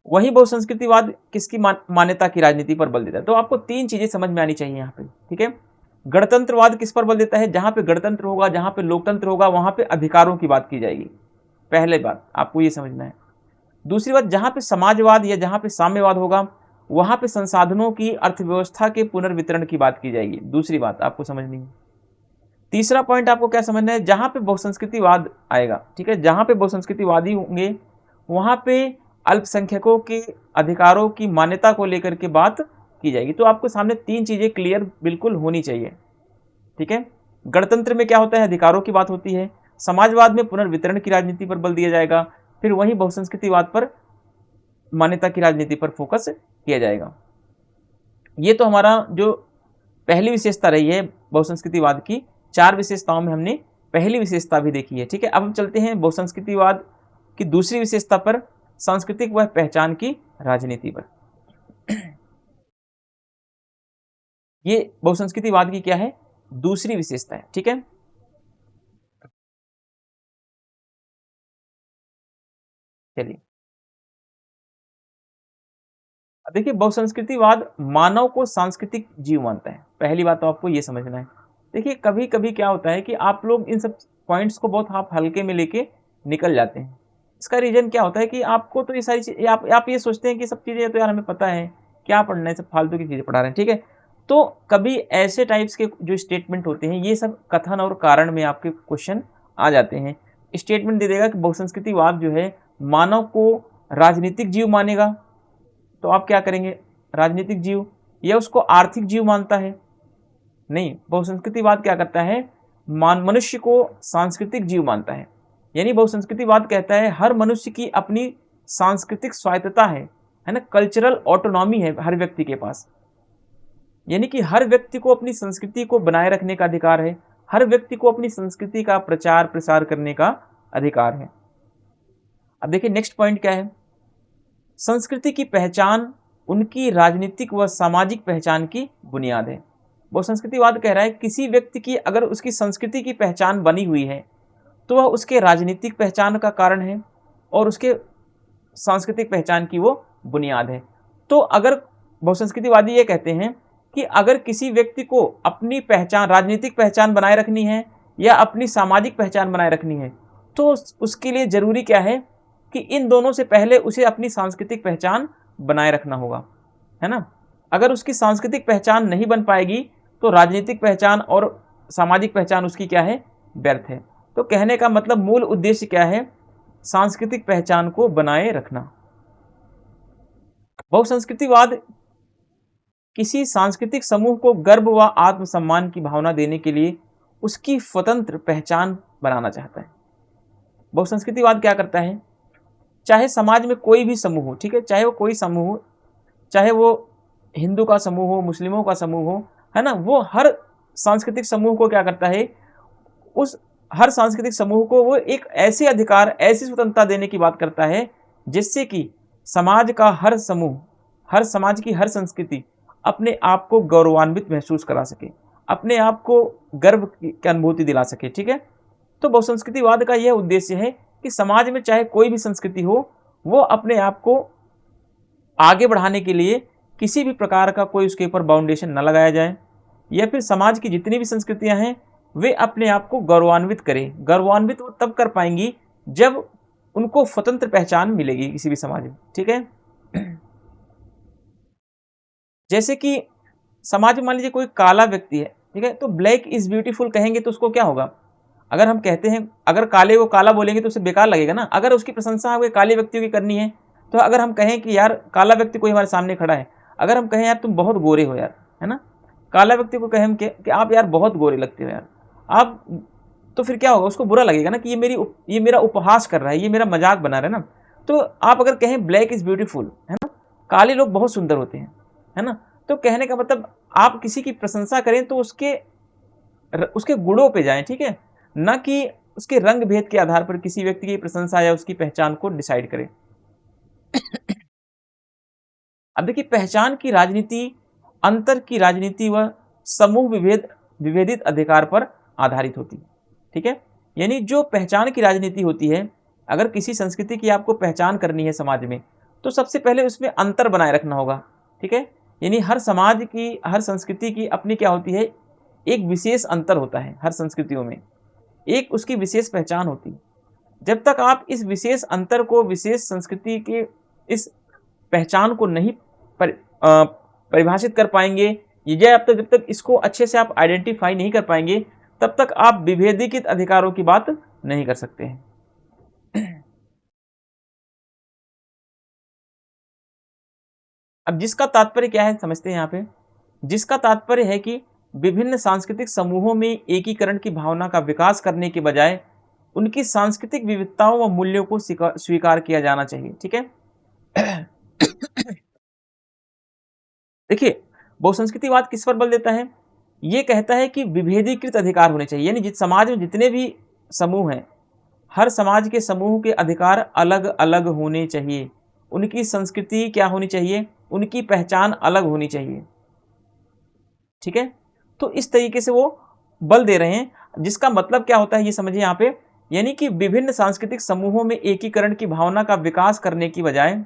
वही बहुसंस्कृतिवाद किसकी मान्यता की राजनीति पर बल देता है। तो आपको तीन चीजें समझ में आनी चाहिए यहाँ पे। ठीक है, गणतंत्रवाद किस पर बल देता है? जहां पे गणतंत्र होगा, जहां पे लोकतंत्र होगा, वहां पे अधिकारों की बात की जाएगी। पहले बात आपको ये समझना है। दूसरी बात, जहां पे समाजवाद या जहां पे साम्यवाद होगा, वहां पे संसाधनों की, अर्थव्यवस्था के पुनर्वितरण की बात की जाएगी। दूसरी बात आपको समझनी है। तीसरा पॉइंट आपको क्या समझना है, जहां पे बहुसंस्कृतिवाद आएगा, ठीक है, जहां पे बहुसंस्कृतिवादी होंगे, वहां पे अल्पसंख्यकों के अधिकारों की मान्यता को लेकर के बात की जाएगी। तो आपको सामने तीन चीजें क्लियर बिल्कुल होनी चाहिए। ठीक है, गणतंत्र में क्या होता है? अधिकारों की बात होती है। समाजवाद में पुनर्वितरण की राजनीति पर बल दिया जाएगा। फिर वही बहुसंस्कृतिवाद पर, मान्यता की राजनीति पर फोकस किया जाएगा। ये तो हमारा जो पहली विशेषता रही है बहुसंस्कृतिवाद की। चार विशेषताओं में हमने पहली विशेषता भी देखी है। ठीक है, अब हम चलते हैं बहुसंस्कृतिवाद की दूसरी विशेषता पर, सांस्कृतिक व पहचान की राजनीति पर। ये बहुसंस्कृतिवाद की क्या है? दूसरी विशेषता है। ठीक है, चलिए देखिए, बहुसंस्कृतिवाद मानव को सांस्कृतिक जीव मानता है। पहली बात तो आपको ये समझना है। देखिए, कभी कभी क्या होता है कि आप लोग इन सब पॉइंट्स को बहुत आप हल्के में लेके निकल जाते हैं। इसका रीजन क्या होता है कि आपको तो ये सारी चीज, आप ये सोचते हैं कि सब चीजें तो यार हमें पता है, क्या पढ़ना है, सब फालतू की चीजें पढ़ा रहे हैं। ठीक है, तो कभी ऐसे टाइप्स के जो स्टेटमेंट होते हैं, ये सब कथन और कारण में आपके क्वेश्चन आ जाते हैं। स्टेटमेंट दे देगा कि बहुसंस्कृतिवाद जो है मानव को राजनीतिक जीव मानेगा, तो आप क्या करेंगे? राजनीतिक जीव, या उसको आर्थिक जीव मानता है? नहीं, बहुसंस्कृतिवाद क्या करता है? मनुष्य को सांस्कृतिक जीव मानता है। यानी बहुसंस्कृतिवाद कहता है हर मनुष्य की अपनी सांस्कृतिक स्वायत्तता है ना, कल्चरल ऑटोनॉमी है हर व्यक्ति के पास। यानी कि हर व्यक्ति को अपनी संस्कृति को बनाए रखने का अधिकार है, हर व्यक्ति को अपनी संस्कृति का प्रचार प्रसार करने का अधिकार है। अब देखिए, नेक्स्ट पॉइंट क्या है? संस्कृति की पहचान उनकी राजनीतिक व सामाजिक पहचान की बुनियाद है। बहुसंस्कृतिवाद कह रहा है किसी व्यक्ति की अगर उसकी संस्कृति की पहचान बनी हुई है, तो वह उसके राजनीतिक पहचान का कारण है और उसके सांस्कृतिक पहचान की वो बुनियाद है। तो अगर बहुसंस्कृतिवादी ये कहते हैं कि अगर किसी व्यक्ति को अपनी पहचान, राजनीतिक पहचान बनाए रखनी है या अपनी सामाजिक पहचान बनाए रखनी है, तो उसके लिए जरूरी क्या है कि इन दोनों से पहले उसे अपनी सांस्कृतिक पहचान बनाए रखना होगा, है ना। अगर उसकी सांस्कृतिक पहचान नहीं बन पाएगी, तो राजनीतिक पहचान और सामाजिक पहचान उसकी क्या है? व्यर्थ है। तो कहने का मतलब, मूल उद्देश्य क्या है? सांस्कृतिक पहचान को बनाए रखना। बहुसंस्कृतिवाद किसी सांस्कृतिक समूह को गर्व व आत्मसम्मान की भावना देने के लिए उसकी स्वतंत्र पहचान बनाना चाहता है। बहुसंस्कृतिवाद क्या करता है? चाहे समाज में कोई भी समूह हो, ठीक है, चाहे वो कोई समूह हो, चाहे वो हिंदू का समूह हो, मुस्लिमों का समूह हो, है ना, वो हर सांस्कृतिक समूह को क्या करता है, उस हर सांस्कृतिक समूह को वो एक ऐसे अधिकार, ऐसी स्वतंत्रता देने की बात करता है जिससे कि समाज का हर समूह, हर समाज की हर संस्कृति अपने आप को गौरवान्वित महसूस करा सके, अपने आप को गर्व की अनुभूति दिला सके, ठीक है। तो बहुसंस्कृतिवाद का यह उद्देश्य है कि समाज में चाहे कोई भी संस्कृति हो, वो अपने आप को आगे बढ़ाने के लिए किसी भी प्रकार का कोई उसके ऊपर बाउंडेशन न लगाया जाए, या फिर समाज की जितनी भी संस्कृतियां हैं वे अपने आप को गौरवान्वित करें। गौरवान्वित वो तब कर पाएंगी जब उनको स्वतंत्र पहचान मिलेगी किसी भी समाज में, ठीक है। जैसे कि समाज में मान लीजिए कोई काला व्यक्ति है, ठीक है, तो ब्लैक इज ब्यूटीफुल कहेंगे तो उसको क्या होगा, अगर हम कहते हैं, अगर काले को काला बोलेंगे तो उसे बेकार लगेगा ना। अगर उसकी प्रशंसा हमें काले व्यक्तियों की करनी है, तो अगर हम कहें कि यार काला व्यक्ति कोई हमारे सामने खड़ा है, अगर हम कहें यार तुम बहुत गोरे हो यार, है ना, काला व्यक्ति को कहें हम कि आप यार बहुत गोरे लगते हो यार आप, तो फिर क्या होगा, उसको बुरा लगेगा ना कि ये मेरा उपहास कर रहा है, ये मेरा मजाक बना रहा है ना। तो आप अगर कहें ब्लैक इज ब्यूटीफुल, है ना, काले लोग बहुत सुंदर होते हैं, है ना, तो कहने का मतलब आप किसी की प्रशंसा करें तो उसके गुणों पे जाएं, ठीक है, ना कि उसके रंग भेद के आधार पर किसी व्यक्ति की प्रशंसा या उसकी पहचान को डिसाइड करें। अब देखिए, पहचान की राजनीति अंतर की राजनीति व समूह विभेदित अधिकार पर आधारित होती है, ठीक है। यानी जो पहचान की राजनीति होती है, अगर किसी संस्कृति की आपको पहचान करनी है समाज में, तो सबसे पहले उसमें अंतर बनाए रखना होगा, ठीक है। यानी हर समाज की, हर संस्कृति की अपनी क्या होती है, एक विशेष अंतर होता है, हर संस्कृतियों में एक उसकी विशेष पहचान होती है। जब तक आप इस विशेष अंतर को, विशेष संस्कृति के इस पहचान को नहीं परिभाषित कर पाएंगे, या जब तक इसको अच्छे से आप आइडेंटिफाई नहीं कर पाएंगे, तब तक आप विभेदीकृत अधिकारों की बात नहीं कर सकते हैं। अब जिसका तात्पर्य क्या है समझते हैं यहाँ पे। जिसका तात्पर्य है कि विभिन्न सांस्कृतिक समूहों में एकीकरण की भावना का विकास करने के बजाय उनकी सांस्कृतिक विविधताओं व मूल्यों को स्वीकार किया जाना चाहिए, ठीक है। देखिए, बहुसंस्कृतिवाद किस पर बल देता है, ये कहता है कि विभेदीकृत अधिकार होने चाहिए, यानी जिस समाज में जितने भी समूह हैं, हर समाज के समूह के अधिकार अलग अलग होने चाहिए, उनकी संस्कृति क्या होनी चाहिए, उनकी पहचान अलग होनी चाहिए, ठीक है। तो इस तरीके से वो बल दे रहे हैं, जिसका मतलब क्या होता है ये समझिए यहाँ पे, यानी कि विभिन्न सांस्कृतिक समूहों में एकीकरण की भावना का विकास करने की बजाय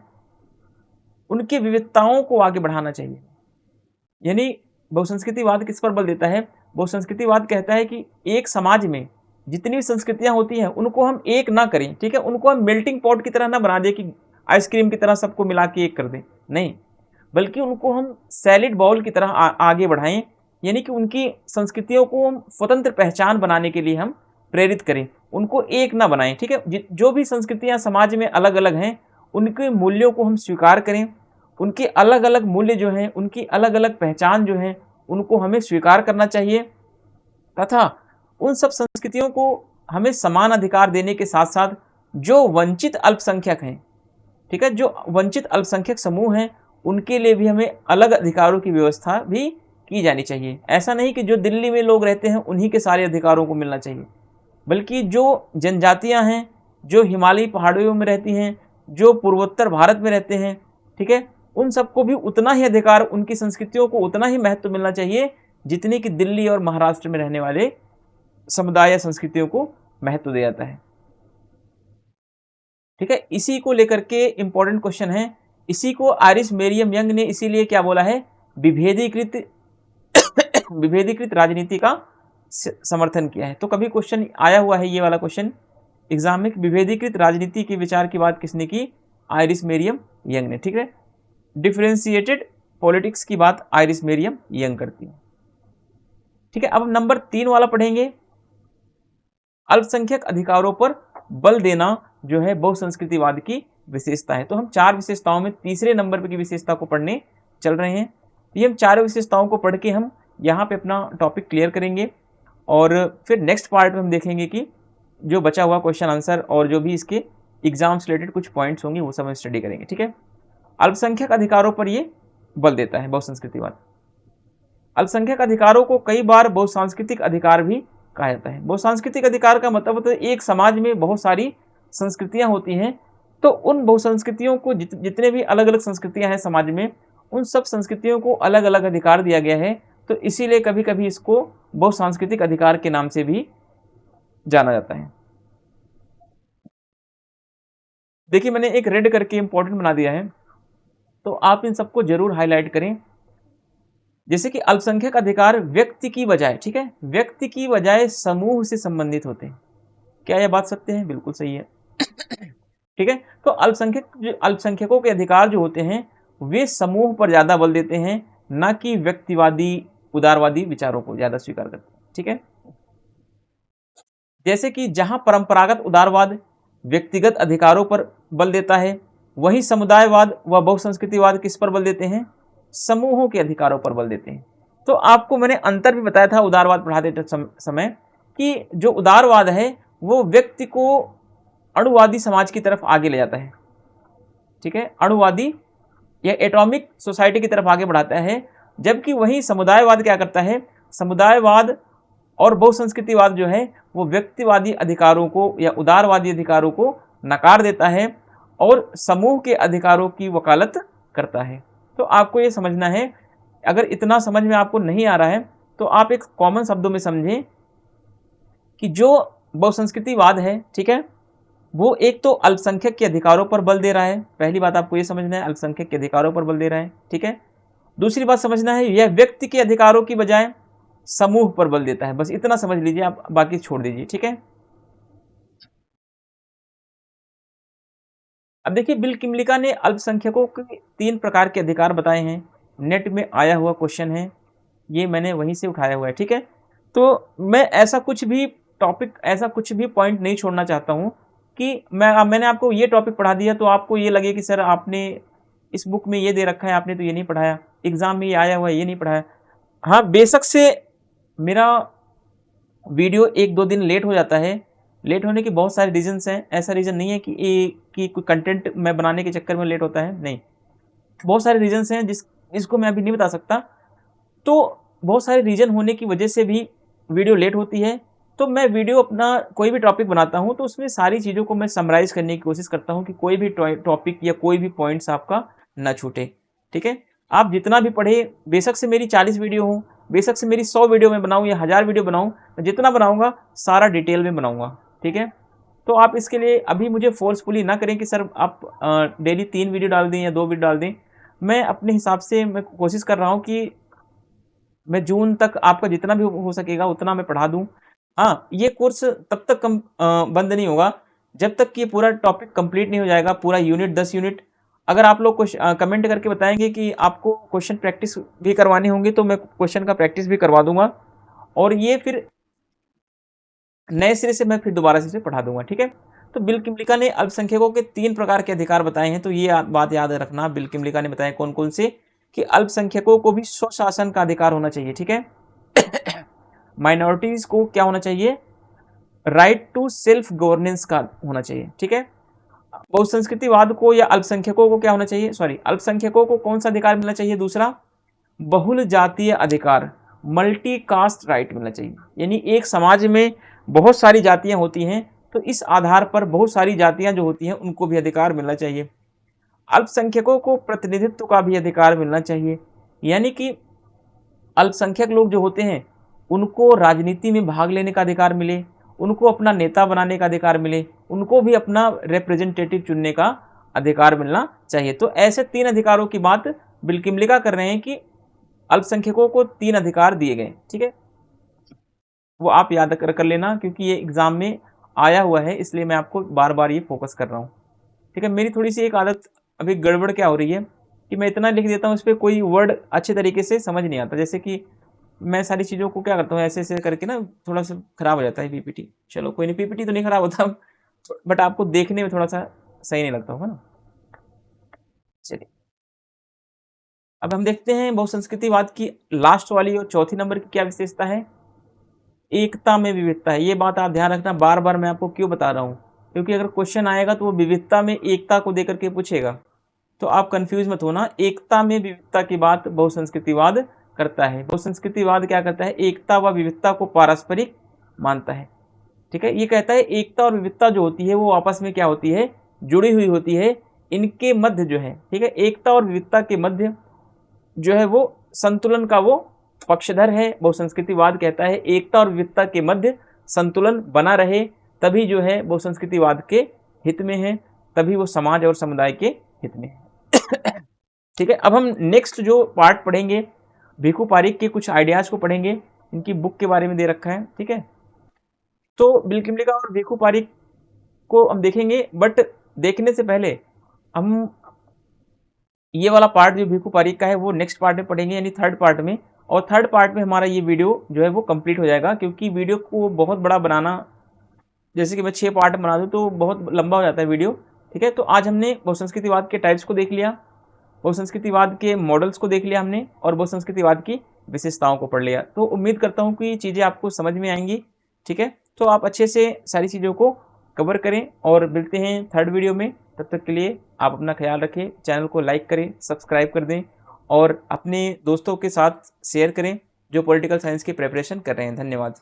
उनकी विविधताओं को आगे बढ़ाना चाहिए। यानी बहुसंस्कृतिवाद किस पर बल देता है, बहुसंस्कृतिवाद कहता है कि एक समाज में जितनी भी संस्कृतियां होती हैं उनको हम एक ना करें, ठीक है, उनको हम मेल्टिंग पॉट की तरह ना बना दें कि आइसक्रीम की तरह सबको मिला के एक कर दें, नहीं, बल्कि उनको हम सैलिड बाउल की तरह आगे बढ़ाएं। यानी कि उनकी संस्कृतियों को हम स्वतंत्र पहचान बनाने के लिए हम प्रेरित करें, उनको एक ना बनाएं, ठीक है। जो भी संस्कृतियां समाज में अलग अलग हैं, उनके मूल्यों को हम स्वीकार करें, उनके अलग अलग मूल्य जो हैं, उनकी अलग अलग पहचान जो है, उनको हमें स्वीकार करना चाहिए, तथा उन सब संस्कृतियों को हमें समान अधिकार देने के साथ साथ जो वंचित अल्पसंख्यक हैं, ठीक है, जो वंचित अल्पसंख्यक समूह हैं, उनके लिए भी हमें अलग अधिकारों की व्यवस्था भी की जानी चाहिए। ऐसा नहीं कि जो दिल्ली में लोग रहते हैं उन्हीं के सारे अधिकारों को मिलना चाहिए, बल्कि जो जनजातियां हैं, जो हिमालयी पहाड़ियों में रहती हैं, जो पूर्वोत्तर भारत में रहते हैं, ठीक है, उन सबको भी उतना ही अधिकार, उनकी संस्कृतियों को उतना ही महत्व मिलना चाहिए जितनी कि दिल्ली और महाराष्ट्र में रहने वाले समुदाय या संस्कृतियों को महत्व दिया जाता है, ठीक है। इसी को लेकर के इंपॉर्टेंट क्वेश्चन है, इसी को आयरिश मेरियम यंग ने इसीलिए क्या बोला है, विभेदीकृत विभेदीकृत राजनीति का समर्थन किया है। तो कभी क्वेश्चन आया हुआ है ये वाला क्वेश्चन एग्जाम में, विभेदीकृत राजनीति के विचार की बात किसने की, आयरिश मेरियम यंग ने, ठीक है। डिफरेंशिएटेड पॉलिटिक्स की बात आयरिश मेरियम यंग करती है, ठीक है। अब नंबर 3 वाला पढ़ेंगे, अल्पसंख्यक अधिकारों पर बल देना जो है बहुसंस्कृतिवाद की विशेषता है। तो हम 4 विशेषताओं में तीसरे नंबर पर की विशेषता को पढ़ने चल रहे हैं। ये हम 4 विशेषताओं को पढ़ के हम यहाँ पे अपना टॉपिक क्लियर करेंगे, और फिर नेक्स्ट पार्ट में हम देखेंगे कि जो बचा हुआ क्वेश्चन आंसर और जो भी इसके एग्जाम से रिलेटेड कुछ पॉइंट्स होंगे वो सब हम स्टडी करेंगे, ठीक है। अल्पसंख्यक अधिकारों पर ये बल देता है बहुसंस्कृतिवाद। अल्पसंख्यक अधिकारों को कई बार बहुसांस्कृतिक अधिकार भी कहा जाता है। बहुसांस्कृतिक अधिकार का मतलब होता है एक समाज में बहुत सारी संस्कृतियां होती हैं, तो उन बहुसंस्कृतियों को जितने भी अलग अलग संस्कृतियां हैं समाज में, उन सब संस्कृतियों को अलग अलग अधिकार दिया गया है। तो इसीलिए कभी कभी इसको बहुसांस्कृतिक अधिकार के नाम से भी जाना जाता है। देखिए मैंने एक रेड करके इंपॉर्टेंट बना दिया है, तो आप इन सबको जरूर हाईलाइट करें। जैसे कि अल्पसंख्यक अधिकार व्यक्ति की बजाय, ठीक है, व्यक्ति की बजाय समूह से संबंधित होते हैं। क्या यह बात सत्य है? बिल्कुल सही है, ठीक है। तो अल्पसंख्यकों के अधिकार जो होते हैं वे समूह पर ज्यादा बल देते हैं, ना कि व्यक्तिवादी उदारवादी विचारों को ज्यादा स्वीकार करते हैं, ठीक है। जैसे कि जहां परंपरागत उदारवाद व्यक्तिगत अधिकारों पर बल देता है, वही समुदायवाद व बहुसंस्कृतिवाद किस पर बल देते हैं? समूहों के अधिकारों पर बल देते हैं। तो आपको मैंने अंतर भी बताया था उदारवाद पढ़ाते समय कि जो उदारवाद है वो व्यक्ति को अणुवादी समाज की तरफ आगे ले जाता है, ठीक है, अणुवादी या एटॉमिक सोसाइटी की तरफ आगे बढ़ाता है। जबकि वही समुदायवाद क्या करता है? समुदायवाद और बहुसंस्कृतिवाद जो है वो व्यक्तिवादी अधिकारों को या उदारवादी अधिकारों को नकार देता है और समूह के अधिकारों की वकालत करता है। तो आपको ये समझना है, अगर इतना समझ में आपको नहीं आ रहा है तो आप एक कॉमन शब्दों में समझें कि जो बहुसंस्कृतिवाद है, ठीक है, वो एक तो अल्पसंख्यक के अधिकारों पर बल दे रहा है। पहली बात आपको ये समझना है, अल्पसंख्यक के अधिकारों पर बल दे रहा है, ठीक है। दूसरी बात समझना है, यह व्यक्ति के अधिकारों की बजाय समूह पर बल देता है। बस इतना समझ लीजिए, आप बाकी छोड़ दीजिए, ठीक है। अब देखिए बिल किमलिका ने अल्पसंख्यकों के 3 प्रकार के अधिकार बताए हैं। नेट में आया हुआ क्वेश्चन है, ये मैंने वहीं से उठाया हुआ है, ठीक है। तो मैं ऐसा कुछ भी टॉपिक, ऐसा कुछ भी पॉइंट नहीं छोड़ना चाहता हूँ कि मैंने आपको ये टॉपिक पढ़ा दिया तो आपको ये लगे कि सर आपने इस बुक में ये दे रखा है, आपने तो ये नहीं पढ़ाया, एग्जाम में ये आया हुआ है ये नहीं पढ़ाया। हाँ बेशक से मेरा वीडियो 1-2 दिन लेट हो जाता है, लेट होने के बहुत सारे रीजंस हैं। ऐसा रीज़न नहीं है कि कोई कंटेंट मैं बनाने के चक्कर में लेट होता है, नहीं, बहुत सारे रीजंस हैं जिसको मैं अभी नहीं बता सकता। तो बहुत सारे रीजन होने की वजह से भी वीडियो लेट होती है। तो मैं वीडियो अपना कोई भी टॉपिक बनाता हूँ तो उसमें सारी चीज़ों को मैं समराइज़ करने की कोशिश करता हूँ कि कोई भी टॉपिक या कोई भी पॉइंट्स आपका ना छूटे, ठीक है। आप जितना भी पढ़े, बेशक से मेरी 40 वीडियो हो, बेशक से मेरी 100 वीडियो में बनाऊँ या 1000 वीडियो बनाऊँ, मैं जितना बनाऊँगा सारा डिटेल में बनाऊँगा, ठीक है। तो आप इसके लिए अभी मुझे फोर्सफुली ना करें कि सर आप डेली 3 वीडियो डाल दें या 2 वीडियो डाल दें। मैं अपने हिसाब से मैं कोशिश कर रहा हूँ कि मैं जून तक आपका जितना भी हो सकेगा उतना मैं पढ़ा दूँ। हाँ, ये कोर्स तब तक बंद नहीं होगा जब तक कि ये पूरा टॉपिक कंप्लीट नहीं हो जाएगा, पूरा यूनिट 10 यूनिट। अगर आप लोग कमेंट करके बताएंगे कि आपको क्वेश्चन प्रैक्टिस भी करवाने होंगे तो मैं क्वेश्चन का प्रैक्टिस भी करवा दूंगा और ये फिर नए सिरे से मैं फिर दोबारा से पढ़ा दूंगा, ठीक है। तो बिल किमलिका ने अल्पसंख्यकों के 3 प्रकार के अधिकार बताए हैं। तो ये बात याद रखना, बिल किमलिका ने बताया कौन कौन से, कि अल्पसंख्यकों को भी स्वशासन का अधिकार होना चाहिए, ठीक है। माइनॉरिटीज को क्या होना चाहिए? राइट टू सेल्फ गवर्नेंस का होना चाहिए, ठीक है। बहुसंस्कृतिवाद को या अल्पसंख्यकों को क्या होना चाहिए? सॉरी, अल्पसंख्यकों को कौन सा अधिकार मिलना चाहिए? दूसरा, बहुल जातीय अधिकार, मल्टी कास्ट राइट मिलना चाहिए। यानी एक समाज में बहुत सारी जातियां होती हैं तो इस आधार पर बहुत सारी जातियां जो होती हैं उनको भी अधिकार मिलना चाहिए। अल्पसंख्यकों को प्रतिनिधित्व का भी अधिकार मिलना चाहिए, यानी कि अल्पसंख्यक लोग जो होते हैं उनको राजनीति में भाग लेने का अधिकार मिले, उनको अपना नेता बनाने का अधिकार मिले, उनको भी अपना रिप्रेजेंटेटिव चुनने का अधिकार मिलना चाहिए। तो ऐसे 3 अधिकारों की बात बिल किमलिका कर रहे हैं कि अल्पसंख्यकों को 3 अधिकार दिए गए, ठीक है। वो आप याद कर लेना क्योंकि ये एग्जाम में आया हुआ है, इसलिए मैं आपको बार बार ये फोकस कर रहा हूँ, ठीक है। मेरी थोड़ी सी एक आदत अभी गड़बड़ क्या हो रही है कि मैं इतना लिख देता हूँ, इस पर कोई वर्ड अच्छे तरीके से समझ नहीं आता। जैसे कि मैं सारी चीज़ों को क्या करता हूँ ऐसे ऐसे करके ना, थोड़ा सा खराब हो जाता है पीपीटी। चलो कोई नहीं, पीपीटी तो नहीं खराब होता बट आपको देखने में थोड़ा सा सही नहीं लगता होगा ना। चलिए अब हम देखते हैं बहुसंस्कृतिवाद की लास्ट वाली और चौथी नंबर की क्या विशेषता है? एकता में विविधता है। ये बात आप ध्यान रखना, बार बार मैं आपको क्यों बता रहा हूँ, क्योंकि अगर क्वेश्चन आएगा तो वो विविधता में एकता को देकर के पूछेगा, तो आप कंफ्यूज मत होना। एकता में विविधता की बात बहुसंस्कृतिवाद करता है। बहुसंस्कृतिवाद क्या करता है, एकता व विविधता को पारस्परिक मानता है। ठीक है, ये कहता है एकता और विविधता जो होती है वो आपस में क्या होती है, जुड़ी हुई होती है। इनके मध्य जो है, ठीक है, एकता और विविधता के मध्य जो है वो संतुलन का वो पक्षधर है। बहुसंस्कृतिवाद कहता है एकता और विविधता के मध्य संतुलन बना रहे, तभी जो है बहुसंस्कृतिवाद के हित में है, तभी वो समाज और समुदाय के हित में है। ठीक है, अब हम नेक्स्ट जो पार्ट पढ़ेंगे, भिखु पारिक के कुछ आइडियाज को पढ़ेंगे। इनकी बुक के बारे में दे रखा है। ठीक है, तो बिल किमलिका और भिखु पारिक को हम देखेंगे, बट देखने से पहले हम ये वाला पार्ट जो भिखु पारिक का है वो नेक्स्ट पार्ट में पढ़ेंगे, यानी थर्ड पार्ट में। और थर्ड पार्ट में हमारा ये वीडियो जो है वो कंप्लीट हो जाएगा, क्योंकि वीडियो को बहुत बड़ा बनाना, जैसे कि मैं 6 पार्ट बना दूँ तो बहुत लंबा हो जाता है वीडियो। ठीक है, तो आज हमने बहुसंस्कृतिवाद के टाइप्स को देख लिया, बहुसंस्कृतिवाद के मॉडल्स को देख लिया हमने, और बहुसंस्कृतिवाद की विशेषताओं को पढ़ लिया। तो उम्मीद करता हूँ कि चीज़ें आपको समझ में आएंगी। ठीक है, तो आप अच्छे से सारी चीज़ों को कवर करें, और मिलते हैं थर्ड वीडियो में। तब तक के लिए आप अपना ख्याल रखें, चैनल को लाइक करें, सब्सक्राइब कर दें, और अपने दोस्तों के साथ शेयर करें जो पॉलिटिकल साइंस की प्रिपरेशन कर रहे हैं। धन्यवाद।